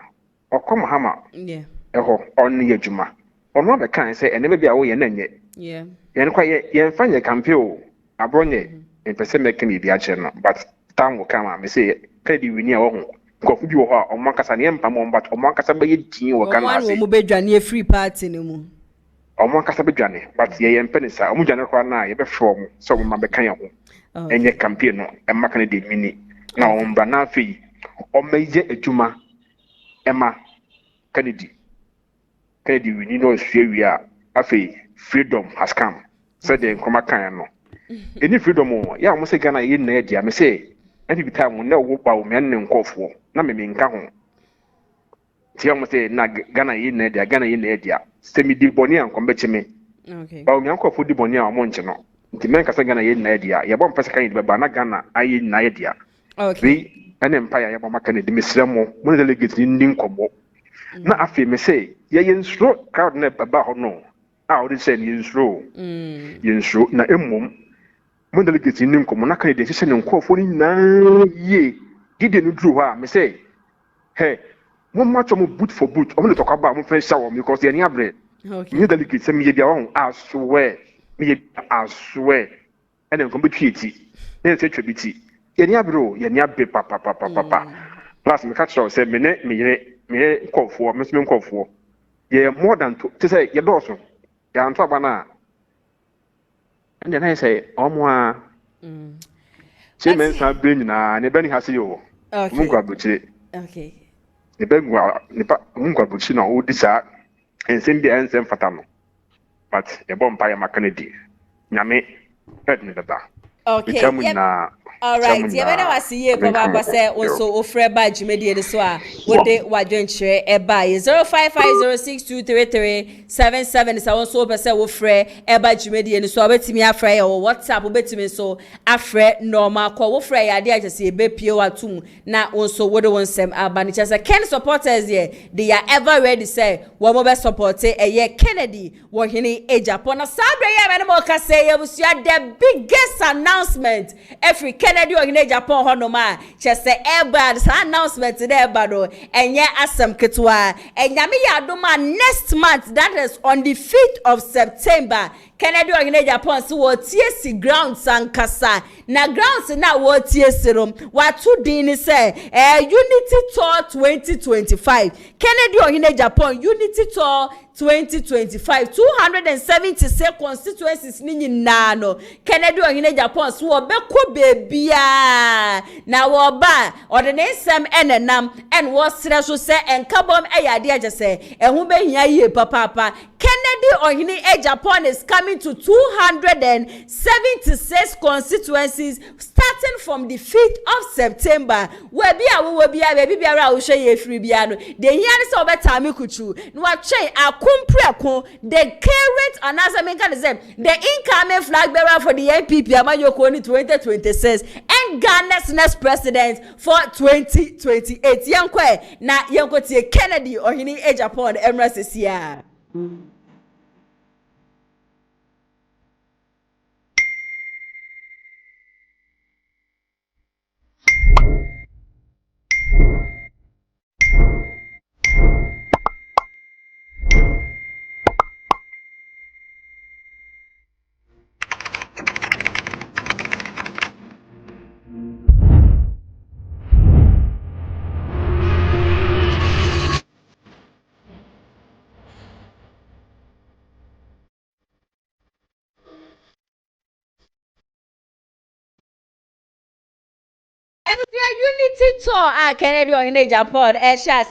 Speaker 15: okom hama
Speaker 1: yeah
Speaker 15: eho on ye adwuma ono be kan se ene be a wo ye na nye
Speaker 1: yeah
Speaker 15: yen kwa ye mfanye campaign abronye empese meke ni bi a che no but town wo kama me say kredi wini a wo ho kofu bi wo ho o mankasa ne mpa mo but o mankasa be ye din wo kana ase
Speaker 1: o mo bedwane free party ne mu
Speaker 15: o mankasa bedwane but ye mpe sa o mu dwane kwa na ye be fro mo so mo ma be kan ye ho enye campaign no e maka ne de mini na o mbra na afi o meje adwuma ema Kennedy wini no hwe a afi freedom has come said the nkoma kan no any freedom o ya mo se Ghana ye na dia me say every time na wo ba o me ne nkofo na me nka ho ti am say na Ghana ye na dia semi di boni an kombe chime
Speaker 1: okay
Speaker 15: ba o me nkofo di boni a mo nche no nti men ka say Ghana ye na dia ye bo mpese kan ye ba na Ghana aye na dia
Speaker 1: okay
Speaker 15: ene empire ye bo maka ne di mesrem mo delegate ni nkobo na afi me say ye nsro crowd na ba ho no a o di say ye nsro na emom mo delegate ni nkomo na kan de sese ne nkofo ni na ye gide no dru ha me say hey mo match mo boot for boot o mo le talk about mo fe shower because ye ni abre
Speaker 1: okay
Speaker 15: ni delegate say me ye bia won I swear and then come between then say tribute ye ni abre papa plus me catch say me nkofo me so me nkofo ye more than to say ye do so ya ntwa bana and then I say omwa che men sa be nyina ne bani hase yo mungwa buchire
Speaker 1: okay
Speaker 15: ne begwa ne pa mungwa buchi na o disa ensem bi ensem fata no but e bom pa ya makanedi nyame head ne baba
Speaker 1: okay all right ye bena wasi ye papa say also ofre ba jumedi ni so a wode wadwenkyere e ba 0550623377 is also open say ofre e ba jumedi ni so obetimi afre ye WhatsApp obetimi so afre normal call ofre ya de agese e be pie watum na also wode wonsem abani chese Ken supporters ye they are ever ready say wo mo be support ye Kennedy wo hini AGYAPONG na sabre ye bena mo ka say ye the biggest announcement Africa Kennedy Ohine Japan honoma chese airbad sa announcement there bado enye asem ketwa enyame ya adoma next month, that is on the 5th of September. Kennedy Ohine Japan so wo tie ground sankasa na grounds na wo tie serum watu din say Unity Tour 2025. Kennedy Ohine Japan Unity Tour 2025 276 constituencies ni nyina no Kennedy Ohine Japan so obekọ bebia na wo ba ordination enenam en wo sere so se enkabom eyade agese ehun behia yie papa. Kennedy Ohine Japan is coming to 276 constituencies starting from the 5th of September. We bia baby biara wo hwe ye free bia no de hia se obetame kuchu no wa twen akompreko the current announcement the incoming flag bearer for the NPP Amayoko in 2026 and Ghana's next president for 2028. Yankwe na yanko tie Kennedy Ohine Japan Emirates here. Unity Tour Kennedy Ohine Japan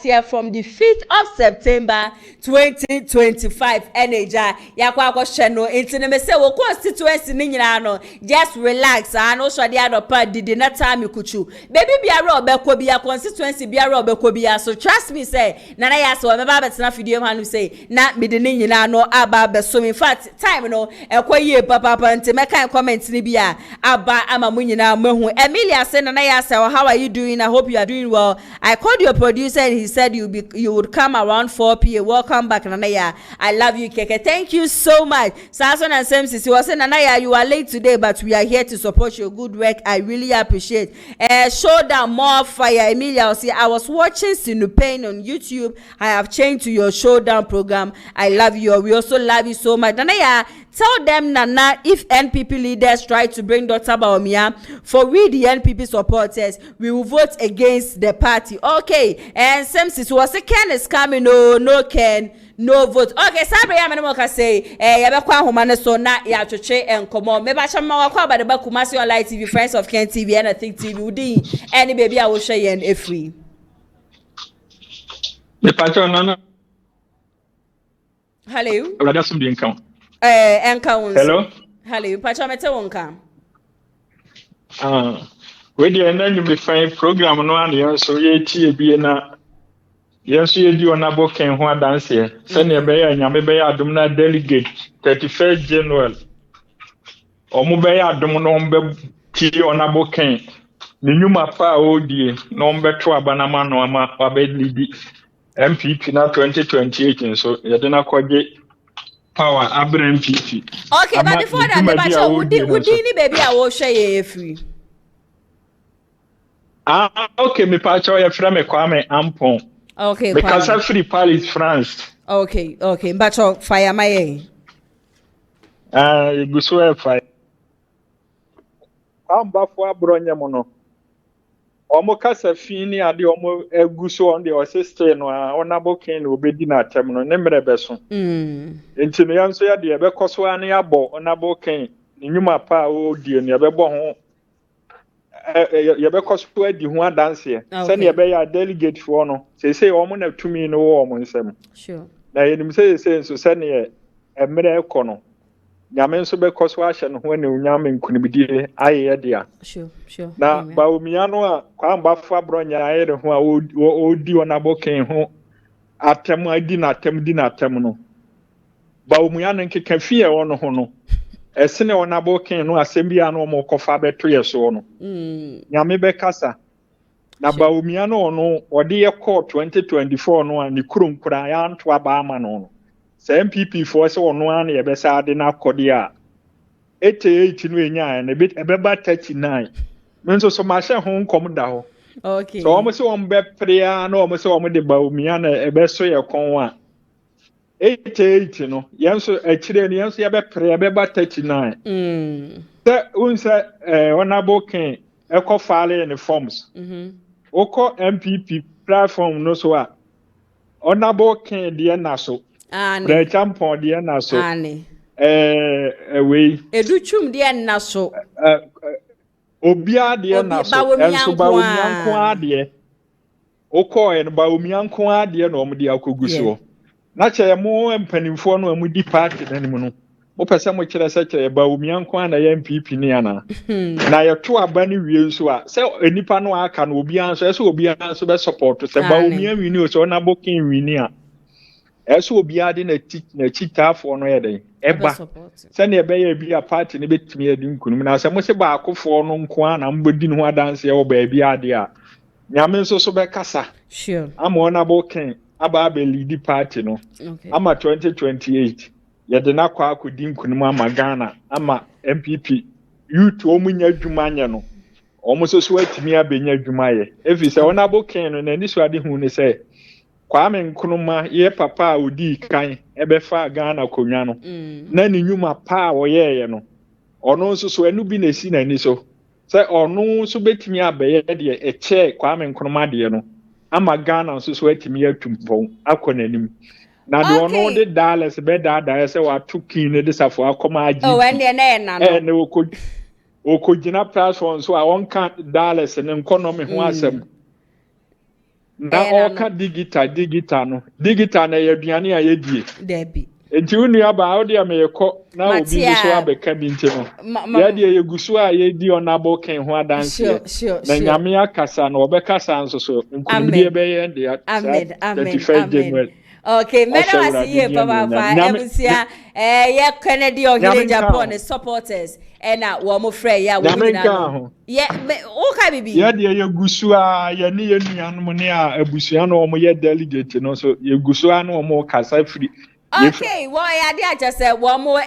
Speaker 1: here from the 5th of September 2025 Eneja yakwa sheno intine me say wo constituency ni nyina no just relax and also the other part did not time kuchu baby biara obekọ bia constituency biara obekọ bia so trust me say nana ya so me ba betina video man say na me de ni nyina no aba beso in fact time no ekoye papa ntime kan comment ni bia aba ama mu nyina mahu Emilia say nana ya say how are you doing? I hope you are doing well. I called your producer and he said you would come around 4 p.m. Welcome back, Nanaya. I love you, Keke. Thank you so much. Sason and Semsis, was saying, Nanaya, you are late today, but we are here to support your good work. I really appreciate. Showdown, more fire. Emilia, I was watching Sinupain on YouTube. I have changed to your Showdown program. I love you. We also love you so much. Nanaya, tell them, Nana, if NPP leaders try to bring Dr. Baumia, for we the NPP supporters, we will vote against the party. Okay, and Semsis was a Ken is coming, no Ken, no vote. Okay, Sabri Yamanoka say, Yabakwa Humana so not ya to che and come on. Maybe I shall know about the Bakumasi on Light TV, Friends of Ken TV, and I think TV would any baby I will share you and free.
Speaker 16: The patron, Nana.
Speaker 1: Hello.
Speaker 16: Hello.
Speaker 1: Hello, Pachamete Wonka.
Speaker 16: We didn't be fine program no and so ye be na yes you do na boken ho dance here. Send ye be nyame be adom na delegate 31st January. Omo be adom no mbe ti ona boken. Ni nyuma pa odie no mbe to abanama no ama abe lead MPP na 2028 so ye de na kwaje power ABRONYE NPP.
Speaker 1: Okay, but before that, the batch would baby I will share you free.
Speaker 16: Okay, me patch your friend me Kwame Ampon.
Speaker 1: Okay,
Speaker 16: because I free Paris, France.
Speaker 1: Okay, but fire my
Speaker 16: you go so fire. I'm back for ABRONYE mono. Omo kasa fini ade omo eguso on the sister no honorable king obedi na atem no ne mrebe so enti no yanso ya de ebekoso ane abo honorable king nyuma pa o die ne ebebo ho yebekoso adi ho adanse se ne ebe ya delegate for no say omo na tumi no wo omo nsem
Speaker 1: sure
Speaker 16: na yenim say so se ne emre ekono nyame nso bekoso ahye no ho ne unyame nkunibidie aye dia
Speaker 1: sure
Speaker 16: na Baumia no a kwamba fa ABRONYE ayere ho a odi ona boken ho atem adi na atem no Baumia no nkeka fie wono ho no esene ona boken no asembia no mo kofa beto yeso no nyame bekasa na Baumia no no odi ye court 2024 no ani kurunkura ya nto aba ama no se MPP for se wono an ye besa ade na akode a 88 no enya na ebeba 39 me nso so ma hye ho nkom da ho
Speaker 1: okay
Speaker 16: so almost on be prayer na almost on de Bawumia na ebe so ye kon a 88 no yenso akire no yenso ye be prayer be ba 39 se unse honorable king eko file in the forms oko MPP platform no so a honorable king de na so pre champion de na so we
Speaker 1: educhum de na so
Speaker 16: obia de na so enso Bawumia nko ade oko en Bawumia nko ade na omde akoguso na che mo mpanimfo no amudi party na nimu no opese mo kire se kire Bawumia nko ana ya MPP ni ana na ye to aba ni wie nso a se enipa no aka na obi anso se obi anso be support se Bawumia wini o so na bokin wini a eso obi ade na chitafo no ye den eba se na ebe ya bi a party ne betimi edi nkunum na se mo se ba akofo no nko ana mbodi no adanse ye wo ba bi ade a nyame nso so be kasa
Speaker 1: sure
Speaker 16: am honorable king aba be lead party no ama 2028 ye de na kwa akodi nkunum ama Ghana ama MPP youth omunya adwuma anya no omuso so atimi abenya adwuma ye efi se honorable king no na ni so ade hu ne se Kwame Nkrumah ye papa odi kan ebe fa Ghana konwa no na ni nyuma pa wo ye no ono nso so enu bi na si na ni so se ono so betimi abeye de eche Kwame Nkrumah de no ama Ghana nso so atimi atumpon akonanim na de ono de dollars be da se wa tuki ne de safo akoma agi
Speaker 1: oh ene na no
Speaker 16: ne okogina platform so a won kan dollars ne economy ho asem na oka digital na ye aduane a ye die
Speaker 1: debi
Speaker 16: enti unu aba audi ameko na obi so abeka bi nti no ye die yeguso a ye di onabo ken ho adanse na nyame akasa na obekasa nso so nkunimdie be ye de
Speaker 1: amen okay mena wasiye papa ebusia ye Kennedy ogile Japan supporters ena wo mo frɛ ya wo nyina ye o ka bibi
Speaker 16: ye de yeguso a ye ne ye nuanom ne a abusua no mo ye delegate no so yeguso a no mo kasa free
Speaker 1: okay wo ya de aja se wo mo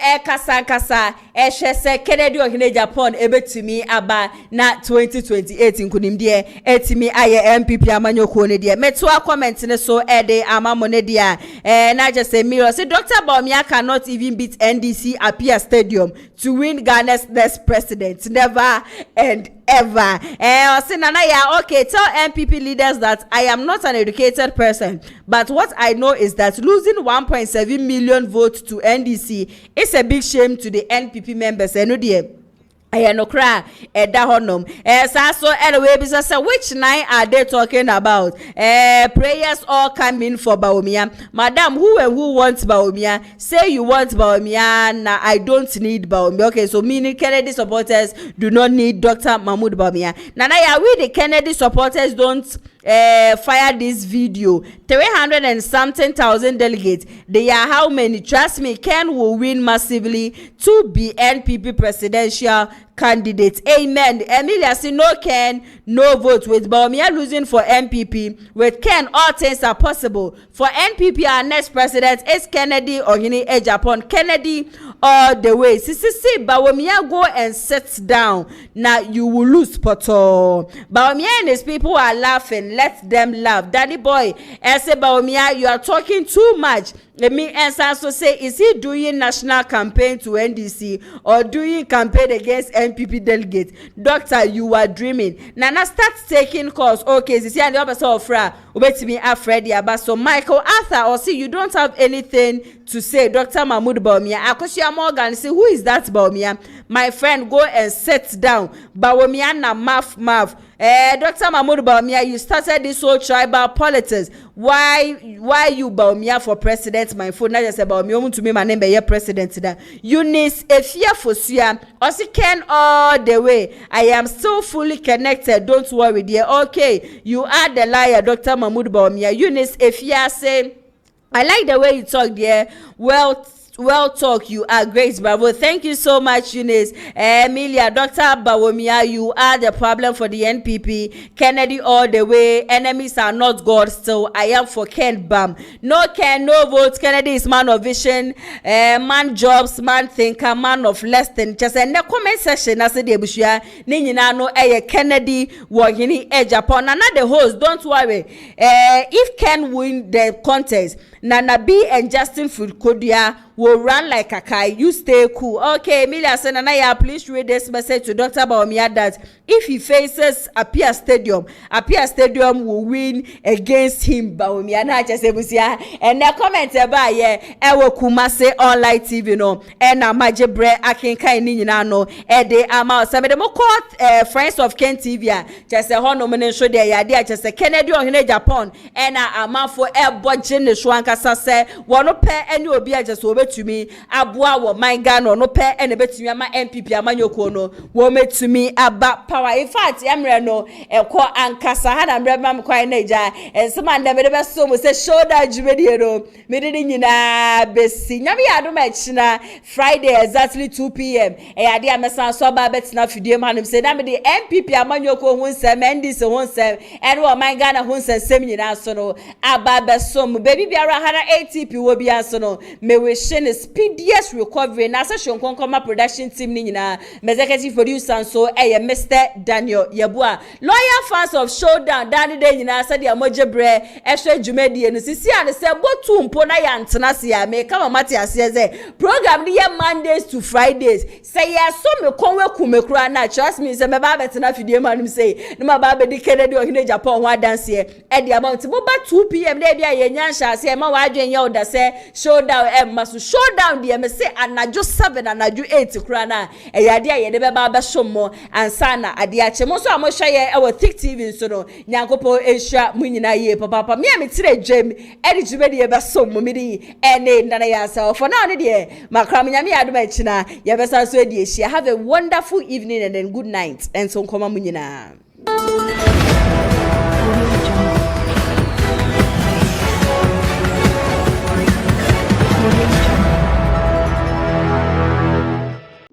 Speaker 1: kasa hwe se Kennedy ogile Japan ebetumi aba na 2028 nkunim de etimi aye MPP amanyoko ne de meto a comment ne so de amamo ne de na just say mirror say Dr. Bawumia cannot even beat NDC Apia Stadium to win Ghana's next president never and ever. Okay, tell NPP leaders that I am not an educated person, but what I know is that losing 1.7 million votes to NDC is a big shame to the NPP members. I no cry da honum so anyway because which night are they talking about prayers all coming for Bawumia. Madam, who wants Bawumia? Say you want Bawumia. Nah, I don't need Bawumia. Okay, so meaning Kennedy supporters do not need Dr. Mahmoud Bawumia. Nanaya, we the Kennedy supporters don't fire this video. 300 and something thousand delegates. They are how many? Trust me, Ken will win massively to be NPP presidential candidate. Amen. Emilia say no Ken, no vote. With Bawumia losing for NPP, with Ken all things are possible. For NPP, our next president is Kennedy or AGYAPONG. Kennedy all the way. See, Bawumia go and sit down. Now you will lose poto. Bawumia and his people are laughing. Let them laugh. Daddy boy, I say Bawumia, you are talking too much. Let me answer. So say, is he doing national campaign to NDC or doing campaign against NPP delegates? Doctor, you are dreaming. Nana start taking calls. Okay, this and the other side of Fra. Wait me Freddy Abba. So Michael Arthur, or see you don't have anything to say. Dr. Mahmoud Bawumia. Akosia Morgan, say who is that Bawumia? My friend, go and sit down. Bawumia na math. Dr. Mahmoud Bawumia, you started this whole tribal politics. Why you Bawumia for president? My phone not just about me to me my name be your president that Eunice Efia Fosia also Ken all the way. I am still fully connected, don't worry dear. Okay, you are the liar. Dr. Mahmoud Bawumia. Eunice Efia say I like the way you talk there. Well, Well talk, you are great, bravo. Thank you so much, Eunice. Emilia, Dr. Bawomia, you are the problem for the NPP. Kennedy all the way. Enemies are not God still. I am for Ken Bam. No Ken, no votes. Kennedy is man of vision, man jobs, man thinker, man of less than just in the comment section. I said, Debushia, Nina no Kennedy, Wahini, Japan. Another host, don't worry. If Ken win the contest, Nana B and Justin Fulkodia will run like a kai. You stay cool. Okay, Emilia Senanaya, please read this message to Dr. Bawumia that if he faces Apia Stadium will win against him. Bawumia na just and the comment about Ewo Kumase online TV no and Majebre Akinka ni no they amount some of them called friends of Ken TV just a nomination there ya just a Kennedy on Japan and amount for air budget the Shwanka say one pair and you will be just over to me abua wo my Ghana no pair and a bit to me my NPP amanyoko no wo me to me about power. In fact emre no e ko ankasa ha na mre mam kwai naija and some and them be so mo say shoulder jumedi no me de nyina besi nyame ado ma china Friday exactly 2 p.m. e ade amesan so ba betina fidie man say na me de NPP amanyoko hu nsem ndis hu nsem and wo my Ghana hu nsem sem nyina so no aba be so mo baby biara hara ATP wo bia so no me we shin speediest recovery na session konkoma production team ni nyina executive producer so Mr. Daniel Yabua lawyer fans of showdown dani de nyina said ya mojebre ehwe dwumadi no sisi ane se botu mpo na ya ntena se ya me kama mate ase ze program ni ya Mondays to Fridays say ya so me konwe kumekura na trust me say me ba betena fidie manum say no ma ba be di Kennedy ohine Japan ho dance e the amount mo ba 2 p.m. dey bia ye nyansha se ma wa adwen ye oda se showdown maso showdown dey me say anajo 7 anajo 8 kura na ya dey ye de be ba shommo ansana ade ache mo so amhwa ye e wo Thick TV so no nyankopo ehwa munyina ye papa me am tire dwem e de dwumadi ye be sommo me di ene ndana ya sa for now ne de makram nyame ya adoma china ye be sa so e di ehia. Have a wonderful evening and then good night and so nkoma munyina.